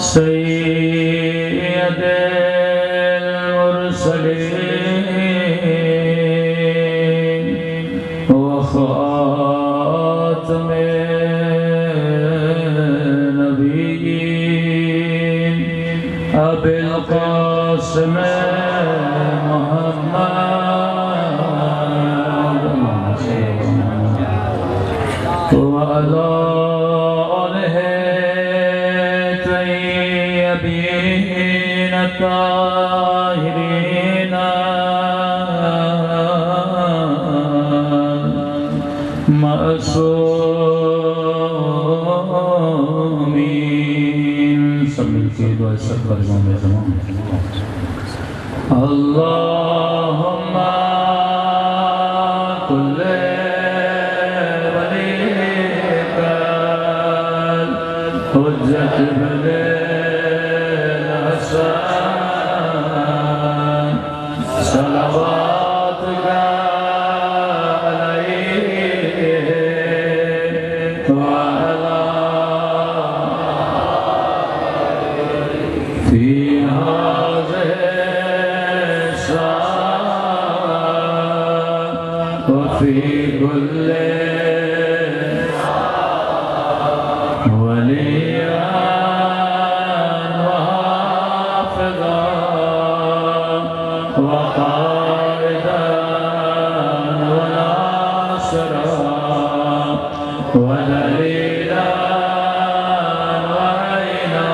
سید المرسلین وخاتم النبیین ابی القاسم محمد وعلی الطاهرين معصومين اللهم كل وليك حجة ابن الحسن صلواتك عليه وعلى في هذه الساعة وفي كل وليا وحافظا وقائدا وناصرا ودليلا وعينا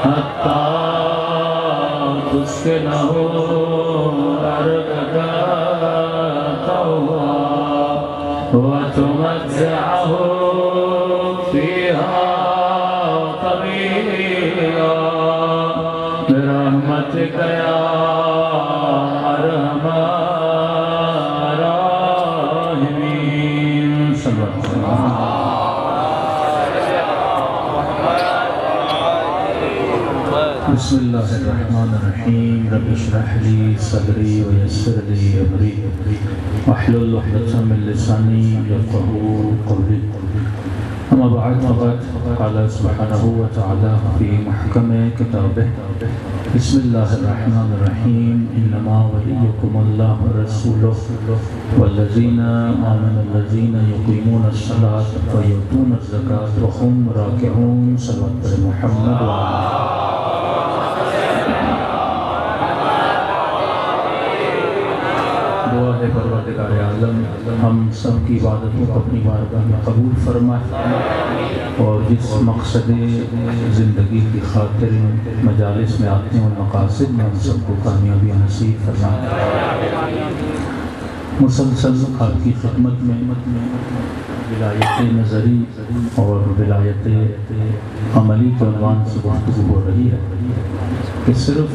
حتى تسكنه أرضك طوعا وتمتعه فيها طويلا برحمتك يا أرحم الراحمين. صلى الله عليه وسلم. بسم الله الرحمن الرحيم. رب اشرح لي صدري ويسر لي أمري واحلل عقدة من لساني يفقهوا قولي. أما بعد فقد قال سبحانه وتعالى في محكم كتابه بسم الله الرحمن الرحيم إنما وليكم الله ورسوله والذين آمنوا الذين يقيمون الصلاة ويؤتون الزكاة وهم راكعون. صلوات محمد دعا ہے پروردگار عالم ہم سب کی عبادتوں کو اپنی بارگاہ میں قبول فرمائے اور جس مقصد زندگی کی خاطر مجالس میں آتے ہیں اور مقاصد میں ہم سب کو کامیابی نصیب فرمائے. مسلسل آپ کی خدمت میں ولایت نظری اور ولایت عملی کے عنوان سے گفتگو ہو رہی ہے کہ صرف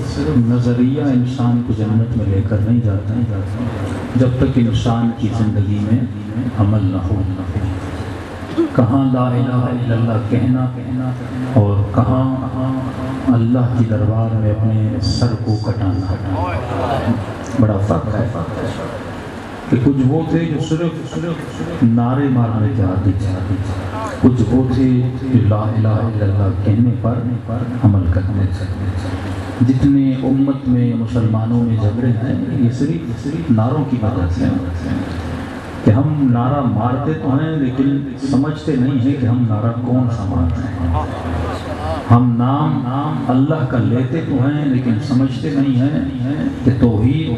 نظریہ انسان کو جنت میں لے کر نہیں جاتا جب تک انسان کی زندگی میں عمل نہ ہو. کہاں لا الہ الا اللہ کہنا اور کہاں اللہ کی دربار میں اپنے سر کو کٹانا بڑا فرق ہے. کہ کچھ وہ تھے جو صرف نعرے مارنے کے عادی تھے، کچھ وہ تھے جو لا الہ الا اللہ کہنے پر عمل کرنے تھے. جتنے امت میں مسلمانوں میں جھگڑے ہیں یہ صرف نعروں کی وجہ سے ہیں کہ ہم نعرہ مارتے تو ہیں لیکن سمجھتے نہیں ہیں کہ ہم نعرہ کون سا مارتے ہیں. ہم نام اللہ کا لیتے تو ہیں لیکن سمجھتے نہیں ہیں کہ توحید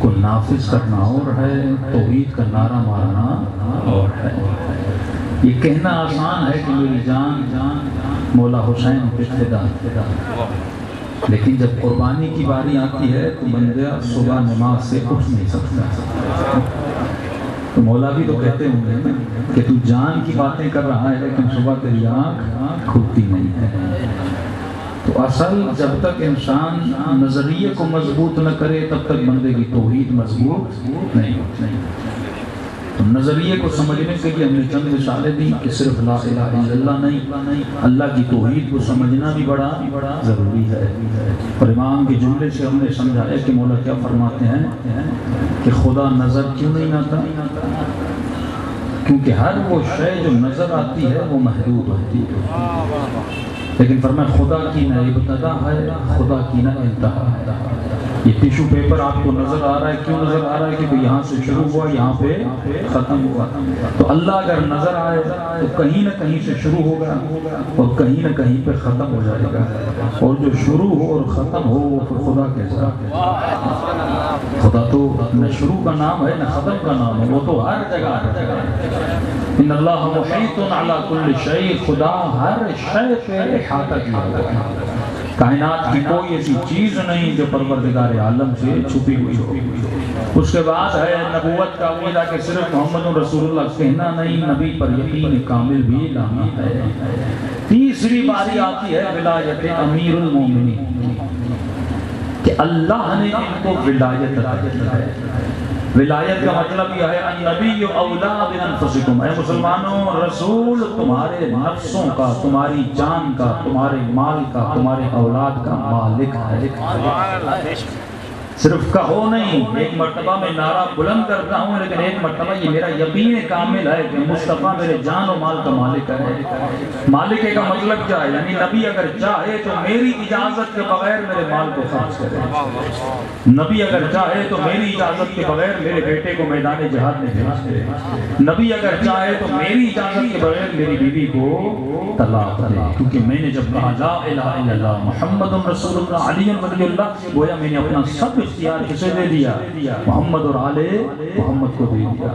کو نافذ کرنا اور ہے، توحید کا نعرہ مارنا اور ہے. یہ کہنا آسان ہے کہ میری جان مولا حسین پہ فدا، لیکن جب قربانی کی باری آتی ہے تو بندہ صبح نماز سے اٹھ نہیں سکتا. تو مولا بھی تو کہتے ہوں گے کہ تو جان کی باتیں کر رہا ہے لیکن صبح تیری آنکھ کھلتی نہیں ہے. تو اصل جب تک انسان نظریے کو مضبوط نہ کرے تب تک بندے کی توحید مضبوط نہیں ہوتی. تو نظریے کو سمجھنے کے لیے ہم نے چند مثالیں دی کہ صرف لا الہ الا اللہ نہیں، اللہ کی توحید کو سمجھنا بھی بڑا ضروری ہے. اور امام کے جملے سے ہم نے سمجھایا کہ مولا کیا فرماتے ہیں کہ خدا نظر کیوں نہیں آتا؟ کیونکہ ہر وہ شے جو نظر آتی ہے وہ محدود ہوتی ہے. لیکن فرمایا خدا کی نہ ابتدا ہے، خدا کی نہ انتہا ہے۔ یہ ٹیشو پیپر آپ کو نظر آ رہا ہے، کیوں نظر آ رہا ہے کہ یہاں سے شروع ہوا یہاں پہ ختم ہوا۔ تو اللہ اگر نظر آئے تو کہیں نہ کہیں سے شروع ہوگا اور کہیں نہ کہیں پہ ختم ہو جائے گا، اور جو شروع ہو اور ختم ہو وہ پھر خدا کیسا ہے؟ خدا تو نہ شروع کا نام ہے نہ ختم کا نام ہے، وہ تو ہر جگہ ہے۔ ان اللہ محیط علی کل شیء، خدا ہر شے پہ احاطہ کیا ہوا ہے۔ کائنات کی کوئی ایسی چیز نہیں جو پروردگار عالم سے چھپی ہوئی ہو۔ اس کے بعد ہے نبوت کا عقیدہ کہ صرف محمد رسول اللہ کہنا نہیں، نبی پر یقین کامل بھی لانا ہے۔ تیسری باری آتی ہے ولایت امیر المومنین، کہ اللہ نے ان کو ولایت عطا کی ہے۔ ولایت کا مطلب یہ ہے النبی اولا بانفسکم، اے مسلمانوں رسول تمہارے نفسوں کا، تمہاری جان کا، تمہارے مال کا، تمہارے اولاد کا مالک ہے۔ صرف کہو نہیں، ایک مرتبہ میں نعرہ بلند کرتا ہوں، لیکن ایک مرتبہ یہ میرا یقین کامل ہے کہ مصطفیٰ میرے جان و مال کا مالک ہے۔ مالک کا مطلب کیا ہے؟ یعنی نبی اگر چاہے تو میری اجازت کے بغیر میرے مال کو خرچ کرے، نبی اگر چاہے تو میری اجازت کے بغیر میرے بیٹے کو میدان جہاد میں بھیج دے، نبی اگر چاہے تو میری اجازت کے بغیر میری بیوی کو طلاق دے، کیونکہ میں نے جب کہا لا الہ الا اللہ محمد رسول اللہ علی ولی اللہ، گویا میں نے اپنا سب اختیار کسے دے دیا؟ محمد اور آل محمد کو دے دیا۔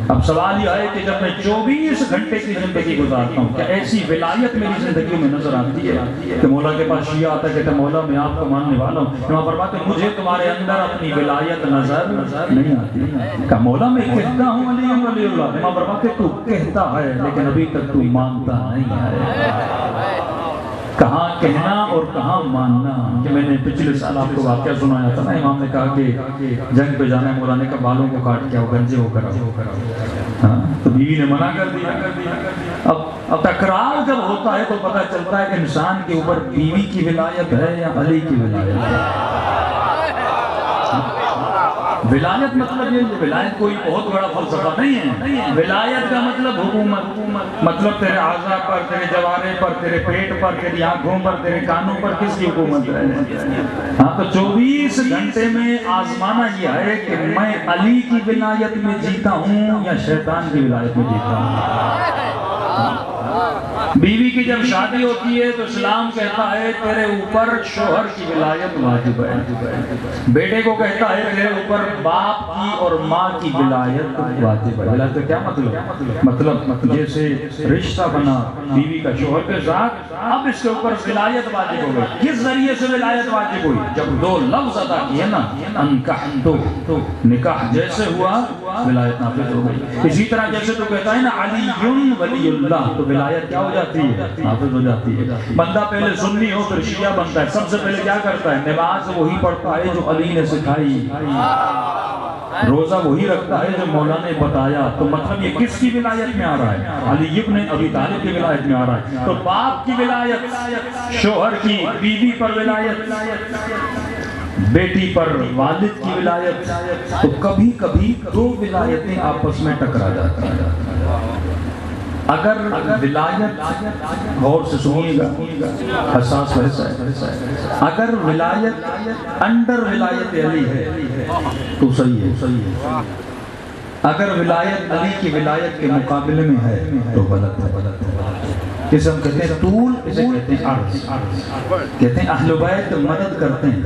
اب سوال یہ ہے کہ جب میں 24 گھنٹے کی زندگی گزارتا ہوں، کیا ایسی ولایت میری زندگی میں نظر آتی ہے کہ مولا کے پاس شیعہ آتا ہے کہتا ہے مولا میں آپ کو ماننے والا ہوں، امام فرماتے ہیں مجھے تمہارے اندر اپنی ولایت نظر نہیں آتی۔ کہ مولا میں کہتا ہوں علی ولی اللہ، امام فرماتے ہیں تو کہتا ہے لیکن ابھی تک تو مانتا نہیں ہے۔ کہاں کہنا اور کہاں ماننا، کہ میں نے پچھلے سال آپ کو واقعہ سنایا تھا نا، امام نے کہا کہ جنگ پہ جانا ہے، مولانا کا بالوں کو کاٹ کے گنجے ہو کر، تو بیوی نے منع کر دیا۔ اب ٹکراؤ جب ہوتا ہے تو پتہ چلتا ہے کہ انسان کے اوپر بیوی کی ولایت ہے یا علی کی ولایت ہے۔ ولایت مطلب یہ ولایت کوئی بہت بڑا فلسفہ نہیں ہے۔ ولایت کا مطلب حکومت، مطلب تیرے اعضاء پر، تیرے جوارے پر، تیرے پیٹ پر، تیری آنکھوں پر، تیرے کانوں پر کس کی حکومت ہے؟ ہاں تو 24 گھنٹے میں آزمانا یہ ہے کہ میں علی کی ولایت میں جیتا ہوں یا شیطان کی ولایت میں جیتا ہوں۔ بیوی کی جب شادی ہوتی ہے تو اسلام کہتا ہے تیرے اوپر شوہر کی ولایت واجب ہے، بیٹے کو کہتا ہے تیرے اوپر باپ کی اور ماں کی ولایت واجب ہے۔ ولایت کا کیا مطلب جیسے رشتہ بنا بیوی کا شوہر کے ساتھ، اب اس کے اوپر ولایت واجب ہو گئی۔ کس ذریعے سے ولایت واجب ہوئی؟ جب دو لفظ ادا کیے نا، انکحتو، نکاح جیسے ہوا ولایت نافذ ہو گئی۔ اسی طرح جیسے تو کہتا ہے نا علی ولی اللہ، تو ولایت کیا ہو جاتی ہے؟ نافذ ہو جاتی ہے۔ بندہ پہلے سنی ہو پھر شیعہ بنتا ہے، سب سے پہلے کیا کرتا ہے؟ نماز وہی پڑھتا ہے جو علی نے سکھائی، روزہ وہی رکھتا ہے جو مولا نے بتایا۔ تو مطلب یہ کس کی ولایت میں آ رہا ہے؟ علی ابن ابی طالب کی ولایت میں آ رہا ہے۔ تو باپ کی ولایت، شوہر کی بیوی پر ولایت، بیٹی پر والد کی ولایت، تو کبھی کبھی دو ولایتیں آپس میں ٹکرا جاتی ہیں۔ اگر ولایت، غور سے سنیے گا حساس ویسا ہے، اگر ولایت انڈر ولایت علی ہے تو صحیح ہے، اگر ولایت علی کی ولایت کے مقابلے میں ہے تو غلط ہے۔ جسے ہم کہتے ہیں طول، اسے کہتے ہیں عرض، کہتے ہیں اہل بیت مدد کرتے ہیں۔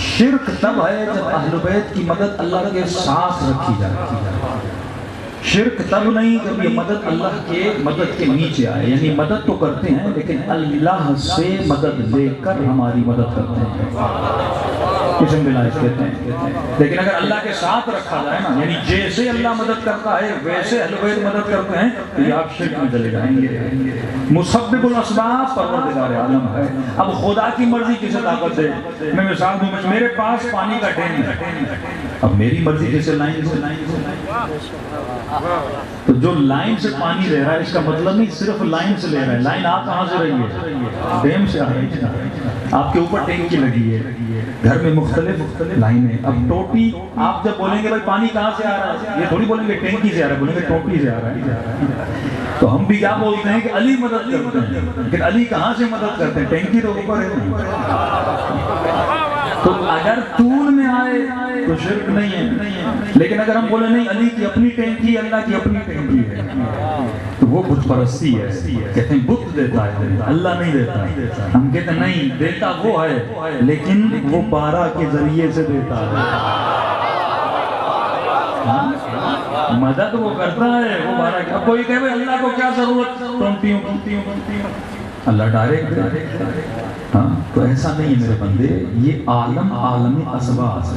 شرک تب ہے جب اہل بیت کی مدد اللہ کے ساتھ رکھی جاتی ہے، شرک تب نہیں جب یہ مدد اللہ کے مدد کے نیچے آئے، یعنی مدد تو کرتے ہیں لیکن اللہ سے مدد لے کر ہماری مدد کرتے ہیں، اسم ولایت کہتے ہیں۔ لیکن اگر اللہ کے ساتھ رکھا جائے نا، یعنی جیسے اللہ مدد کرتا ہے ویسے اہل بیت مدد کرتے ہیں، تو یہ آپ شرک میں چلے جائیں گے۔ مسبب الاسباب پروردگار عالم ہے۔ اب خدا کی مرضی کسے طاقت دے؟ میں مثال دوں، میرے پاس پانی کا ڈیم ہے، اب میری مرضی جیسے لائن سے تو جو لائن سے پانی لے رہا ہے اس کا مطلب نہیں صرف لائن سے لے رہا ہے. لائن آپ کہاں سے رہی ہے؟ ڈیم سے آ رہی ہے. آپ کے اوپر ٹینکی لگی ہے, گھر میں مختلف لائنیں. اب ٹوٹی آپ جب بولیں گے بھائی پانی کہاں سے آ رہا ہے, یہ تھوڑی بولیں گے ٹینکی سے آ رہا ہے, بولیں گے ٹوٹی سے آ رہا ہے. تو ہم بھی کیا بولتے ہیں کہ علی مدد کرتے ہیں, لیکن علی کہاں سے مدد کرتے ہیں؟ ٹینکی تو اوپر ہے. تو اگر طول میں آئے تو شرک نہیں ہے, لیکن اگر ہم بولے نہیں علی کی اپنی ٹینکی, اللہ کی اپنی ٹینکی ہے, تو وہ بت پرستی ہے. کہتے ہیں بت دیتا ہے, اللہ نہیں دیتا. ہم کہتے ہیں نہیں, دیتا وہ ہے لیکن وہ بارہ کے ذریعے سے دیتا ہے. مدد وہ کرتا ہے, وہ بارہ کے. اب کوئی کہے بھائی اللہ کو کیا ضرورت, ٹونٹی ہوں اللہ ڈائریکٹ. ہاں تو ایسا نہیں ہے میرے بندے, یہ عالم عالم اسباب.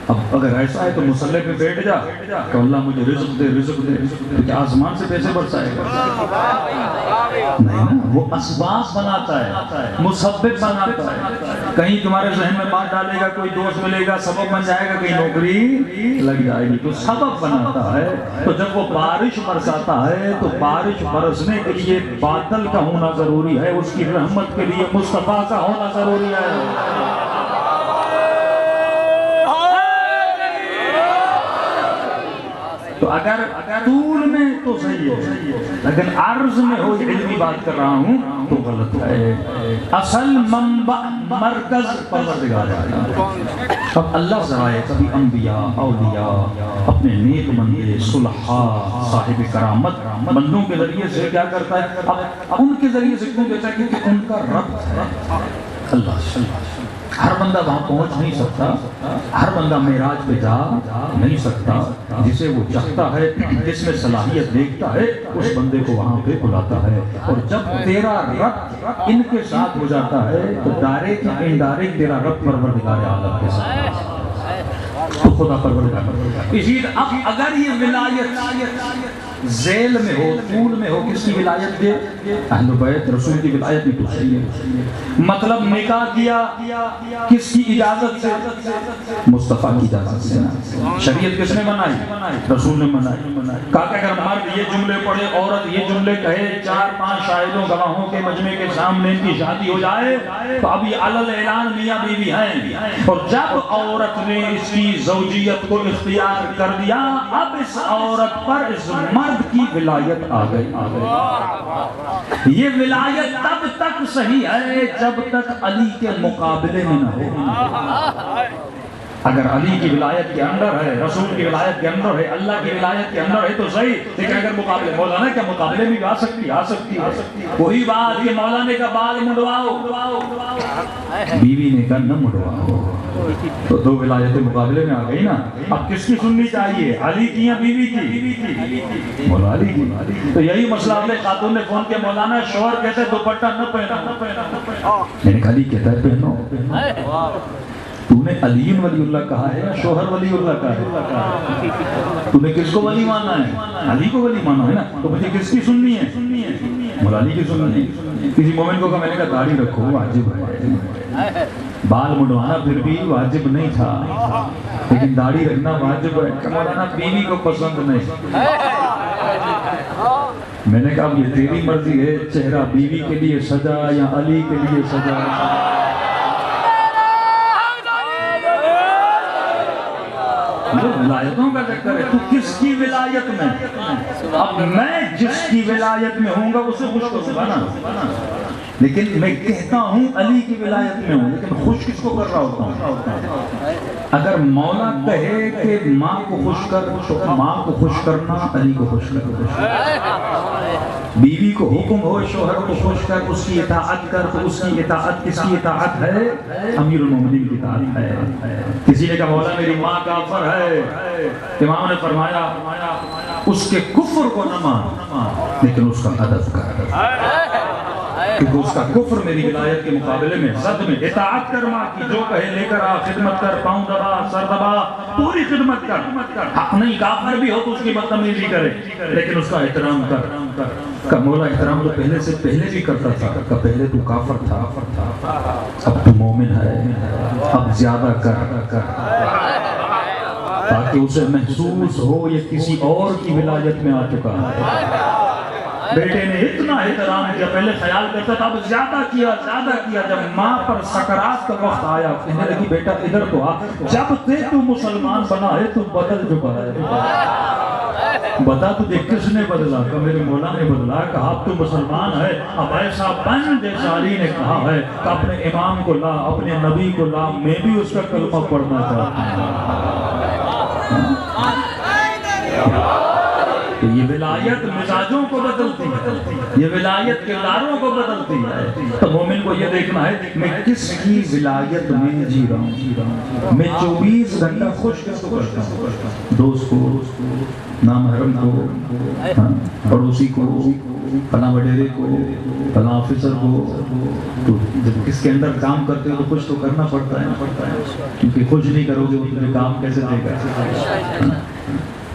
اب اگر ایسا ہے تو مصلی پہ بیٹھ جا کہ اللہ مجھے رزق دے رزق دے, کیا آسمان سے پیسے برسائے گا؟ نہیں نا, وہ اسباب بناتا ہے, مسبب بناتا ہے. کہیں تمہارے ذہن میں بات ڈالے گا, کوئی دوست ملے گا, سبب بن جائے گا, کہیں نوکری لگ جائے گی, تو سبب بناتا ہے. تو جب وہ بارش برساتا ہے تو بارش برسنے کے لیے بادل کا ہونا ضروری ہے, اس کی رحمت کے لیے مصطفیٰ کا ہونا ضروری ہے. تو اگر طول میں تو صحیح ہے, لیکن عرض میں ہو, علمی بات کر رہا ہوں تو غلط ہے. اصل منبع مرکز پروردگار ہے. اب اللہ ذرائع کبھی انبیاء اولیاء اپنے نیک بندے صلحاء صاحب کرامت بندوں کے ذریعے سے کیا کرتا ہے, اب ان کے ذریعے سے کیوں دیتا ہے؟ کیونکہ ان کا رب ہے اللہ. ہر بندہ وہاں پہنچ نہیں سکتا, ہر بندہ معراج پہ جا نہیں سکتا. جسے وہ چاہتا ہے, جس میں صلاحیت دیکھتا ہے, اس بندے کو وہاں پہ بلاتا ہے. اور جب تیرا رب ان کے ساتھ ہو جاتا ہے تو ڈائریکٹ یا انڈائریکٹ تیرا رب پروردگار عالم کے ساتھ تو خدا پروردگار. اسی لیے اب اگر یہ ولایت ذیل میں ہو, طول میں ہو, کس کی ولایت کے؟ اہل بیت رسول کی ولایت میں تو صحیح ہے. مطلب نکاح کیا کس کی اجازت سے؟ مصطفیٰ کی اجازت سے. شریعت کس نے بنائی؟ رسول نے بنائی. کہا کہ اگر مرد یہ جملے پڑھے, عورت یہ جملے کہے, 4-5 شاہدوں گواہوں کے مجمع کے سامنے ان کی شادی ہو جائے تو اب یہ علی اعلان میاں بیوی ہیں. اور جب عورت نے اس کی زوجیت کو اختیار کر دیا, اب اس عورت پر اس مرد کی ولایت آ گئی. یہ ولایت تب تک صحیح ہے جب تک علی کے مقابلے میں نہ ہو. اگر علی کی ولایت کے اندر ہے, رسول کی ولایت کے اندر ہے, اللہ کی ولایت کے اندر ہے تو صحیح. لیکن اگر مقابلے, مولانا کیا مقابلے میں بھی آ سکتی ہے. وہی بات کہ مولانا کا بال منڈواؤ, بیوی نے کہا نہ منڈواؤ, تو دو ولایتیں مقابلے میں آ گئی نا. اب کس کی سننی چاہیے, علی کی یا بیوی کی؟ مولا علی کی. تو یہی مسئلہ اپنے خاتون نے فون کیا, مولانا شوہر کہتے ہیں دوپٹہ نہ پہنا. میں نے کہا علی کہتا ہے پہنو. تو نے علی ولی اللہ کہا ہے یا شوہر ولی اللہ کہا ہے؟ تو نے کس کو ولی ماننا ہے؟ علی کو ولی ماننا ہے نا. تو مجھے کس کی سننی ہے؟ مولا علی کی سننی ہے. کسی مومن کو کہا, میں نے کہا داڑھی رکھو واجب ہے, بال منڈوانا پھر بھی واجب نہیں تھا, لیکن داڑھی رکھنا واجب ہے. مولانا بیوی کو پسند نہیں. میں نے کہا یہ تیری مرضی ہے, چہرہ بیوی کے لیے سجا یا علی کے لیے سجا. ولایتوں کا چکر ہے. تو کس کی ولایت میں؟ اب میں جس کی ولایت میں ہوں گا اسے خوش کروں گا نا. لیکن میں کہتا ہوں علی کی ولایت میں ہوں, لیکن خوش کس کو کر رہا ہوتا ہوں؟ اگر مولا کہے کہ ماں کو خوش کر تو ماں کو خوش کرنا, علی کو خوش کر. بیوی کو حکم ہو شوہر کو خوش کر, اس کی اطاعت کر, تو اس کی اطاعت کس کی اطاعت ہے؟ امیر المومنین کی اطاعت ہے. کسی نے کہا مولا میری ماں کافر ہے, امام نے فرمایا اس کے کفر کو نہ مان, لیکن اس کا ادب کر, کیونکہ اس کا کفر میری ولایت کے مقابلے میں زد میں. اطاعت کر ماں کی, جو کہے لے کر آ, خدمت کر, پاؤں دبا, سر دبا, پوری خدمت کر. حق نہیں, کافر بھی ہو تو اس کی بدتمیزی کرے, لیکن اس کا احترام کر. کا مولا احترام تو پہلے بھی کرتا تھا کہ پہلے تو کافر تھا، اب تو مومن ہے، اب زیادہ کر تاکہ اسے محسوس ہو یہ کسی اور کی ولایت میں آ چکا ہے۔ بیٹے نے اتنا احترام کیا، پہلے خیال کرتا تھا، اب زیادہ کیا۔ جب ماں پر سکرات کا وقت آیا کہنے لگی بیٹا ادھر تو آ، جب سے تو مسلمان بنا ہے تو بدل چکا ہے، بتا تجھے کس نے بدلا؟ کہ میرے مولا نے بدلا، کہا اب تو مسلمان ہے، اب ایسا بن جیسا علی نے کہا ہے کہ اپنے امام کو لا، اپنے نبی کو لا، میں بھی اس کا کلمہ پڑھنا چاہتا ہوں۔ یہ ولایت مزاجوں کو بدلتی ہے، یہ ولایت کرداروں کو بدلتی ہے۔ تو مومن کو یہ دیکھنا ہے میں کس کی ولایت میں جی رہا ہوں، میں 24 گھنٹہ خوش کس کو کرتا ہوں، دوست کو، نامحرم کو، پڑوسی کو، فلاں وڈیرے کو، فلاں آفیسر کو۔ تو جب کس کے اندر کام کرتے ہو تو خوش تو کرنا پڑتا ہے، کیونکہ خوش نہیں کرو گے وہ تمہیں کام کیسے دے گا؟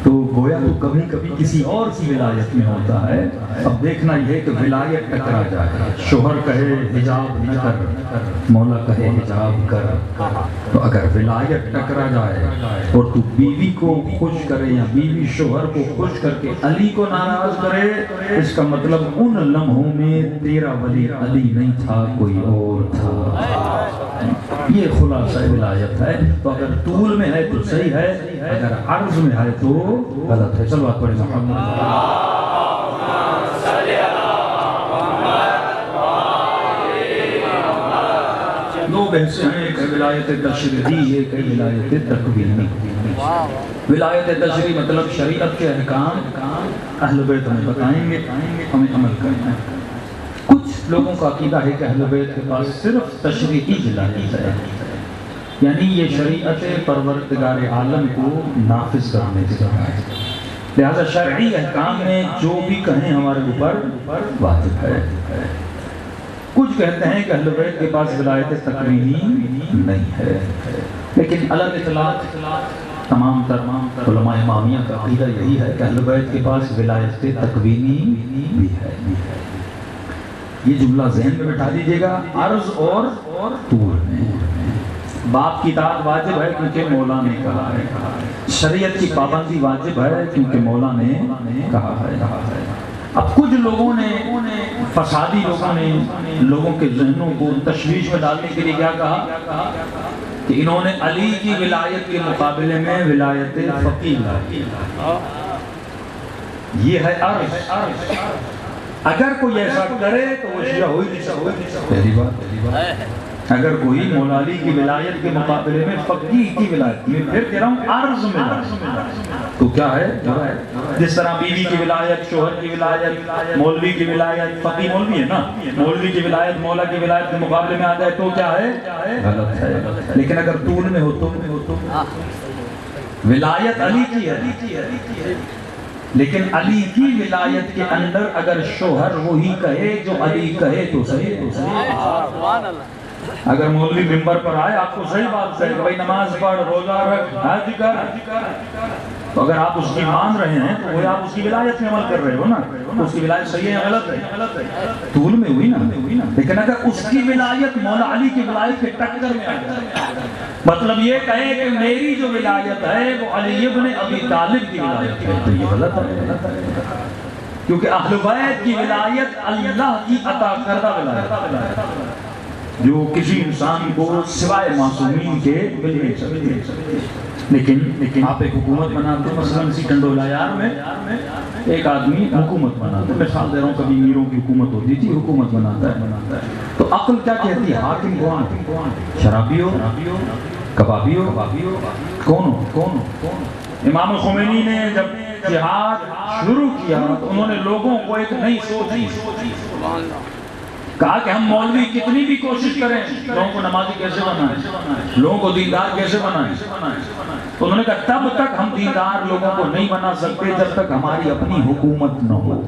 تو گویا تو کبھی کبھی کسی اور کی ولایت میں ہوتا ہے۔ اب دیکھنا یہ کہ ولایت ٹکرا جائے، شوہر کہے حجاب نہ کر، مولا کہے حجاب کر، تو اگر ولایت ٹکرا جائے اور تو بیوی کو خوش کرے یا بیوی شوہر کو خوش کر کے علی کو ناراض کرے، اس کا مطلب ان لمحوں میں تیرا ولی علی نہیں تھا، کوئی اور تھا۔ یہ خلاصہ ولایت ہے۔ تو اگر طول میں ہے تو صحیح ہے، اگر عرض میں ہے تو غلط ہے۔ چلو بات پڑھیں محمد۔ دو بحثیں ہیں، ایک ہے ولایت تشریعی، ایک ہے ولایت تکوینی۔ ولایت تشریعی مطلب شریعت کے احکام اہل بیت ہمیں بتائیں گے، ہمیں عمل کرنا ہے۔ کچھ لوگوں کا عقیدہ ہے کہ اہل بیت کے پاس صرف تشریعی ولایت ہے، یعنی یہ شریعت پروردگار عالم کو نافذ کرنے کی جگہ ہے، لہذا شرعی احکام میں جو بھی کہیں ہمارے اوپر واجب ہے۔ کچھ کہتے ہیں کہ اہل بیت کے پاس ولایت تکوینی نہیں ہے، لیکن علل اطلاق تمام علماء امامیہ کا عقیدہ یہی ہے کہ اہل بیت کے پاس ولایت تکوینی بھی ہے۔ یہ جملہ ذہن میں بٹھا دیجئے گا، عرض اور طول میں۔ باپ کی اطاعت واجب ہے کیونکہ مولا نے کہا ہے، شریعت کی پابندی واجب ہے کیونکہ مولا نے کہا ہے۔ اب کچھ لوگوں نے، فسادی لوگوں نے لوگوں کے ذہنوں کو تشویش میں ڈالنے کے لیے کیا کہا کہ انہوں نے علی کی ولایت کے مقابلے میں ولایت فقیہ لائی۔ یہ ہے عرض۔ اگر کوئی ایسا کرے تو وہ شیعہ ہوئی نہیں سکتا۔ پہلی بات، اگر کوئی مولا علی کی ولایت کے مقابلے میں فقیہ کی ولایت، میں پھر کہہ رہا ہوں عرض میں، تو کیا ہے؟ جس طرح بیوی کی ولایت، شوہر کی ولایت، مولوی کی ولایت، فقیہ مولوی ہے نا، مولوی کی ولایت مولا کی ولایت کے مقابلے میں آ جائے تو کیا ہے؟ غلط ہے۔ لیکن اگر طول میں ہو تو ولایت علی کی ہے، لیکن علی کی ولایت کے اندر اگر شوہر وہی کہے جو علی کہے تو صحیح۔ اگر مولوی ممبر پر آئے آپ کو صحیح بات کہے کہ بھائی نماز پڑھ، روزہ رکھ، حج کر، تو اگر آپ اس کی مان رہے ہیں تو وہ آپ اس کی ولایت میں عمل کر رہے ہو نا، تو اس کی ولایت صحیح ہے یا غلط ہے؟ طول میں ہوئی نا۔ لیکن اگر اس کی ولایت مولا علی کی ولایت کے ٹکر میں آ جائے، مطلب یہ کہے کہ میری جو ولایت ہے وہ علی ابن ابی طالب کی ولایت ہے، تو یہ غلط ہے، کیونکہ اہل بیت کی ولایت اللہ کی عطا کردہ ولایت ہے جو کسی انسان کو سوائے معصومین کے مل نہیں سکتی۔ لیکن آپ ایک حکومت بناتے ہیں، مثلا اسی ٹنڈولا یار میں ایک آدمی حکومت بناتا ہے، مثال دے رہا ہوں کبھی میروں کی حکومت ہوتی تھی، حکومت بناتا ہے، تو عقل کیا کہتی ہے؟ حاکم کون؟ شرابی ہو، کبابی ہو، کون ہو؟ امام خمینی نے جب جہاد شروع کیا تو انہوں نے لوگوں کو ایک نئی سوچ کہا کہ ہم مولوی کتنی بھی کوشش کریں لوگوں کو نمازی کیسے بنائیں، لوگوں کو دیندار کیسے بنائیں، تو انہوں نے کہا تب تک ہم دیندار لوگوں کو نہیں بنا سکتے جب تک ہماری اپنی حکومت نہ ہو۔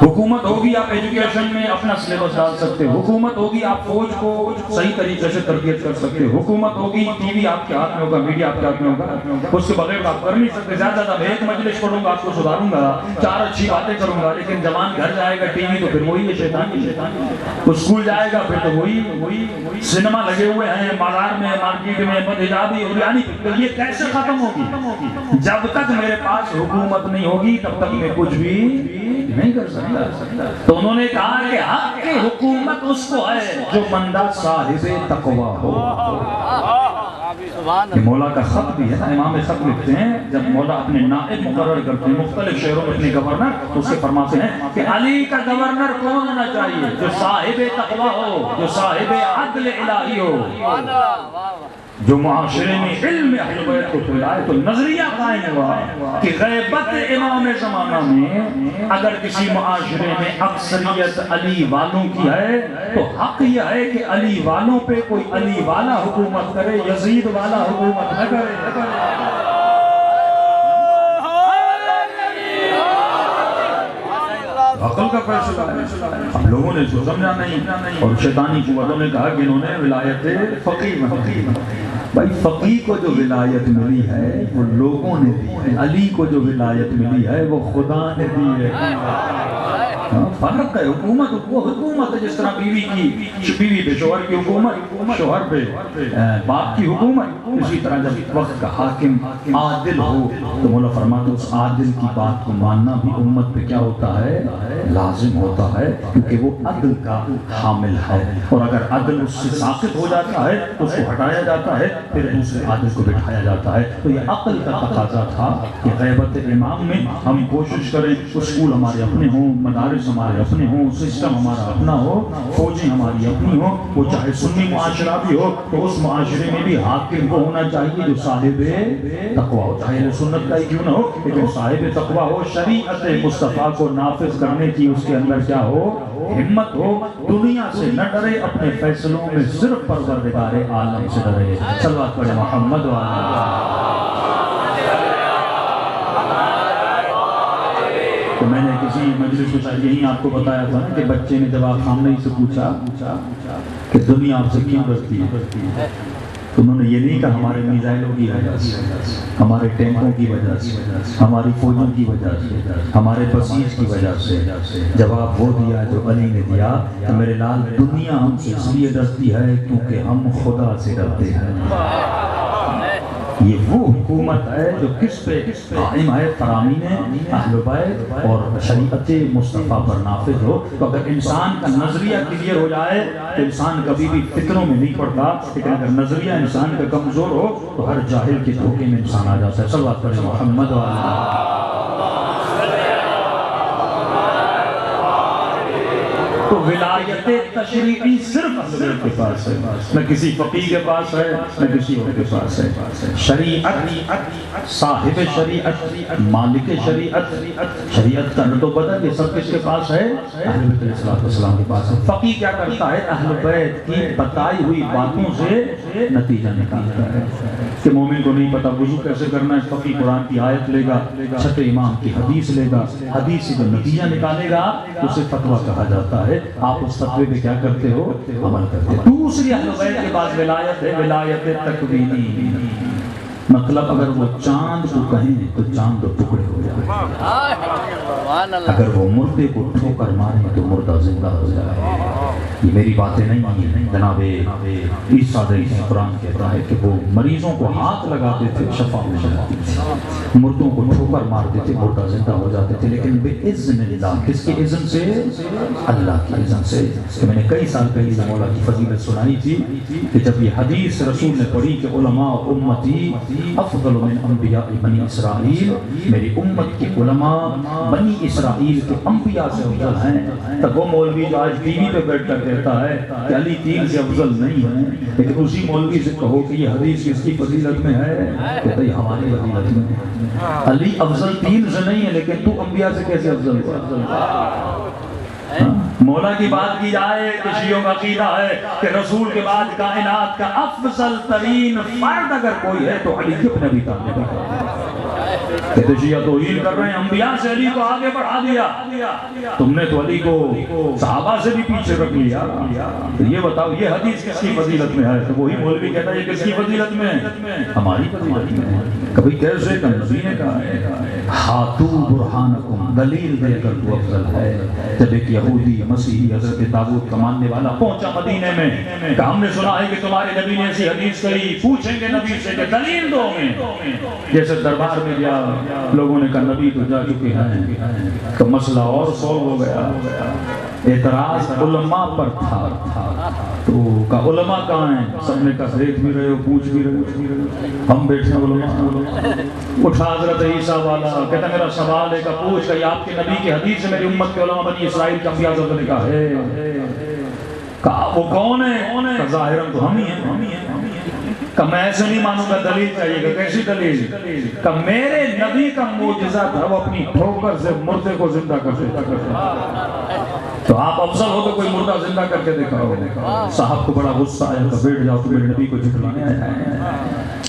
حکومت ہوگی آپ ایجوکیشن میں اپنا سلیبس ڈال سکتے ہو، حکومت ہوگی آپ فوج کو صحیح طریقے سے تربیت کر سکتے ہو، حکومت ہوگی ٹی وی آپ کے ہاتھ میں ہوگا، میڈیا آپ کے ہاتھ میں ہوگا، اس کے بغیر آپ کر نہیں سکتے۔ زیادہ میں ایک مجلس پڑھوں گا آپ کو سدھاروں گا، 4 اچھی باتیں کروں گا، لیکن جوان گھر جائے گا ٹی وی تو پھر وہی ہے شیطانی، اسکول جائے گا پھر تو وہی سنیما لگے ہوئے ہیں بازار میں، مارکیٹ میں، بدحجابی عریانی، یہ کیسے ختم ہوگی؟ جب تک میرے پاس حکومت نہیں ہوگی تب تک میں کچھ بھی نہیں کر سکتا۔ تو انہوں نے کہا کہ حق کی حکومت اس کو ہے جو بندہ صاحب تقوی ہو۔ یہ مولا کا خط بھی ہے نا، امام خط لکھتے ہیں جب مولا اپنے نائب مقرر کرتے ہیں مختلف شہروں میں اپنے گورنر، تو اس سے فرماتے ہیں کہ علی کا گورنر کون ہونا چاہیے؟ جو صاحب تقوی ہو، جو صاحب عدل الہی ہو، جو معاشرے میں علم اہل بیت کو پھیلائے۔ تو نظریہ قائم ہوا کہ غیبت امام زمانہ میں اگر کسی معاشرے میں اکثریت علی والوں کی ہے تو حق یہ ہے کہ علی والوں پہ کوئی علی والا حکومت کرے، یزید والا حکومت نہ کرے۔ عقل کا فیصلہ ہے، اب لوگوں نے جو سمجھا نہیں، اور شیطانی قوتوں نے کہا کہ انہوں نے ولایت فقیہ بھائی فقیہ کو جو ولایت ملی ہے وہ لوگوں نے دی ہے، علی کو جو ولایت ملی ہے وہ خدا نے دی ہے۔ فرق ہے، حکومت وہ حکومت ہے جس طرح بیوی پہ شوہر کی حکومت، شوہر پہ باپ کی حکومت، اسی طرح جب وقت کا حاکم عادل ہو تو مولا فرماتا اس عادل کی بات کو ماننا بھی امت پہ کیا ہوتا ہے؟ لازم ہوتا ہے، کیونکہ وہ عدل کا حامل ہے، اور اگر عدل اس سے ساقط ہو جاتا ہے تو اس کو ہٹایا جاتا ہے، پھر دوسرے عادل کو بٹھایا جاتا ہے۔ تو یہ عقل کا تقاضا تھا کہ غیبت امام میں ہم کوشش کریں، اسکول ہمارے اپنے ہوں، مدارس ہمارے اپنے ہوں، سسٹم ہمارا اپنا ہو، فوجیں ہماری اپنی ہو، وہ چاہے سنی معاشرہ بھی ہو تو اس معاشرے میں بھی حاکم کو ہونا چاہیے جو صاحب تقوی ہو، چاہے وہ سنت کا ہی کیوں نہ ہو لیکن صاحب تقوی ہو، شریعت مصطفیٰ کو نافذ کرنے کی اس کے اندر کیا ہو؟ ہمت ہو، دنیا سے نہ ڈرے، اپنے فیصلوں میں صرف پروردگار عالم سے ڈرے۔ صلوات پڑھیں محمد وعلی۔ تو میں نے کسی مجلس میں یہی آپ کو بتایا تھا نا کہ بچے نے جب آپ خامنہ ہی سے پوچھا کہ دنیا آپ سے کیوں ڈرتی ہے، تو انہوں نے یہ نہیں کہا ہمارے میزائلوں کی وجہ سے، ہمارے ٹینکوں کی وجہ سے، ہماری فوجوں کی وجہ سے، ہمارے بسیج کی وجہ سے۔ جواب وہ دیا جو علی نے دیا کہ میرے لال دنیا ہم سے اس لیے ڈرتی ہے کیونکہ ہم خدا سے ڈرتے ہیں۔ یہ وہ حکومت ہے جو کس پہ قائم ہے؟ ترامین اہل بیت اور شریعت مصطفیٰ پر نافذ ہو۔ تو اگر انسان کا نظریہ کلیئر ہو جائے تو انسان کبھی بھی فکروں میں نہیں پڑتا، لیکن اگر نظریہ انسان کا کمزور ہو تو ہر جاہل کے دھوکے میں انسان آ جاتا ہے۔ صلوات پڑھیں محمد وعلی۔ تو ولایت تشریعی صرف اہل بیت کے پاس ہے، نہ کسی فقیہ کے پاس ہے، نہ کسی اور کے پاس ہے۔ شریعت، صاحب شریعت، مالک شریعت، شریعت کا رد و بدل یہ سب کس کے پاس ہے؟ اہل بیت علیہ السلام کے پاس ہے۔ فقیہ کیا کرتا ہے؟ اہل بیت کی بتائی ہوئی باتوں سے نتیجہ نکالتا ہے کہ مومن کو نہیں پتا وضو کیسے کرنا ہے، فقیہ قرآن کی آیت لے گا، چھٹ امام کی حدیث لے گا، حدیث سے جو نتیجہ نکالے گا اسے فتویٰ کہا جاتا ہے۔ آپ اس فتوے پہ کیا کرتے ہو؟ عمل کرتے ہو۔ دوسری اہل بیت کے بعد ولایت ہے، ولایت تکوینی، مطلب اگر وہ چاند کو کہیں تو چاند ٹکڑے ہو جائے، اگر وہ مردے کو ٹھوکر مارے تو مردہ زندہ ہو جائے۔ یہ میری باتیں نہیں ہیں، جناب عیسیٰ علیہ قرآن کہتا ہے کہ وہ مریضوں کو ہاتھ لگاتے تھے، شفا ہو جاتی تھی، مردوں کو ٹھوکر مارتے تھے، مردہ زندہ ہو جاتے تھے، لیکن بِإِذْنِ اللہ، کس کی اذن سے؟ اللہ کی اذن سے۔ کہ میں نے کئی سال پہلے مولا کی فضیلت سنائی تھی کہ جب یہ حدیث رسول نے پڑھی کہ علماء امتی افضل من انبیاء بنی اسرائیل، میری امت کے علماء بنی اسرائیل کے انبیاء سے افضل ہیں، تب وہ مولوی جو آج ٹی وی پہ بیٹھ کر کہتا ہے کہ علی تین سے افضل نہیں ہے، لیکن اسی مولوی سے کہو کہ یہ حدیث کس کی فضیلت میں ہے، کہتا ہے ہماری فضیلت میں ہے۔ علی افضل تین سے نہیں ہے لیکن تو انبیاء سے کیسے افضل ہوا؟ مولا کی بات کی جائے کہ شیعوں کا عقیدہ ہے کہ رسول کے بعد کائنات کا افضل ترین فرد اگر کوئی ہے تو علی ابن ابی طالب ہے۔ کہتے شیعہ توہین کر رہے ہیں، انبیاء سے علی کو آگے بڑھا دیا، تم نے تو علی کو صحابہ سے بھی پیچھے رکھ لیا۔ تو یہ بتاؤ یہ حدیث کس کی فضیلت میں ہے؟ تو وہی مولوی کہتا ہے یہ کس کی فضیلت میں ہے؟ ہماری فضیلت میں ہے۔ کبھی کیسے کہ نبی نے کہا ہے ہاتو برہانکم، دلیل دے کر تو افضل ہے۔ جب ایک یہودی مسیحی حضرت تابوت کا ماننے والا پہنچا مدینے میں کہ ہم نے سنا ہے کہ تمہارے نبی نے ایسی حدیث کہی، پوچھیں گے نبی سے کہ دلیل دو ہمیں۔ جیسے دربار میں گیا، لوگوں نے کہا نبی تو جا چکے ہیں، کہ مسئلہ اور سولو ہو گیا۔ اعتراض علماء پر تھا، تو کہا علماء کہاں ہیں؟ سب نے کہا دیکھ بھی رہے ہو، پوچھ بھی رہے ہو، ہم بیٹھے ہیں علماء۔ اٹھا حضرت عیسیٰ والا، کہتا میرا سوال ہے کہ پوچھ کہ آپ کے نبی کی حدیث سے میری امت کے علماء بنی اسرائیل کے انبیاء سے نے کہا ہے، کہا وہ کون ہے؟ کہا ظاہراً تو ہم ہی ہیں۔ کہ میں ایسے نہیں مانوں گا، دلیل چاہیے کہ کیسی دلیل؟ کہ میرے نبی کا معجزہ تھا وہ اپنی ٹھوکر سے مردے کو زندہ کر دیتا۔ تو آپ افضل ہو تو کوئی مردہ زندہ کر کے دکھاؤ۔ صاحب کو بڑا غصہ آیا کہ بیٹھ جاؤ، تو میرے نبی کو جھٹلانے آیا ہے۔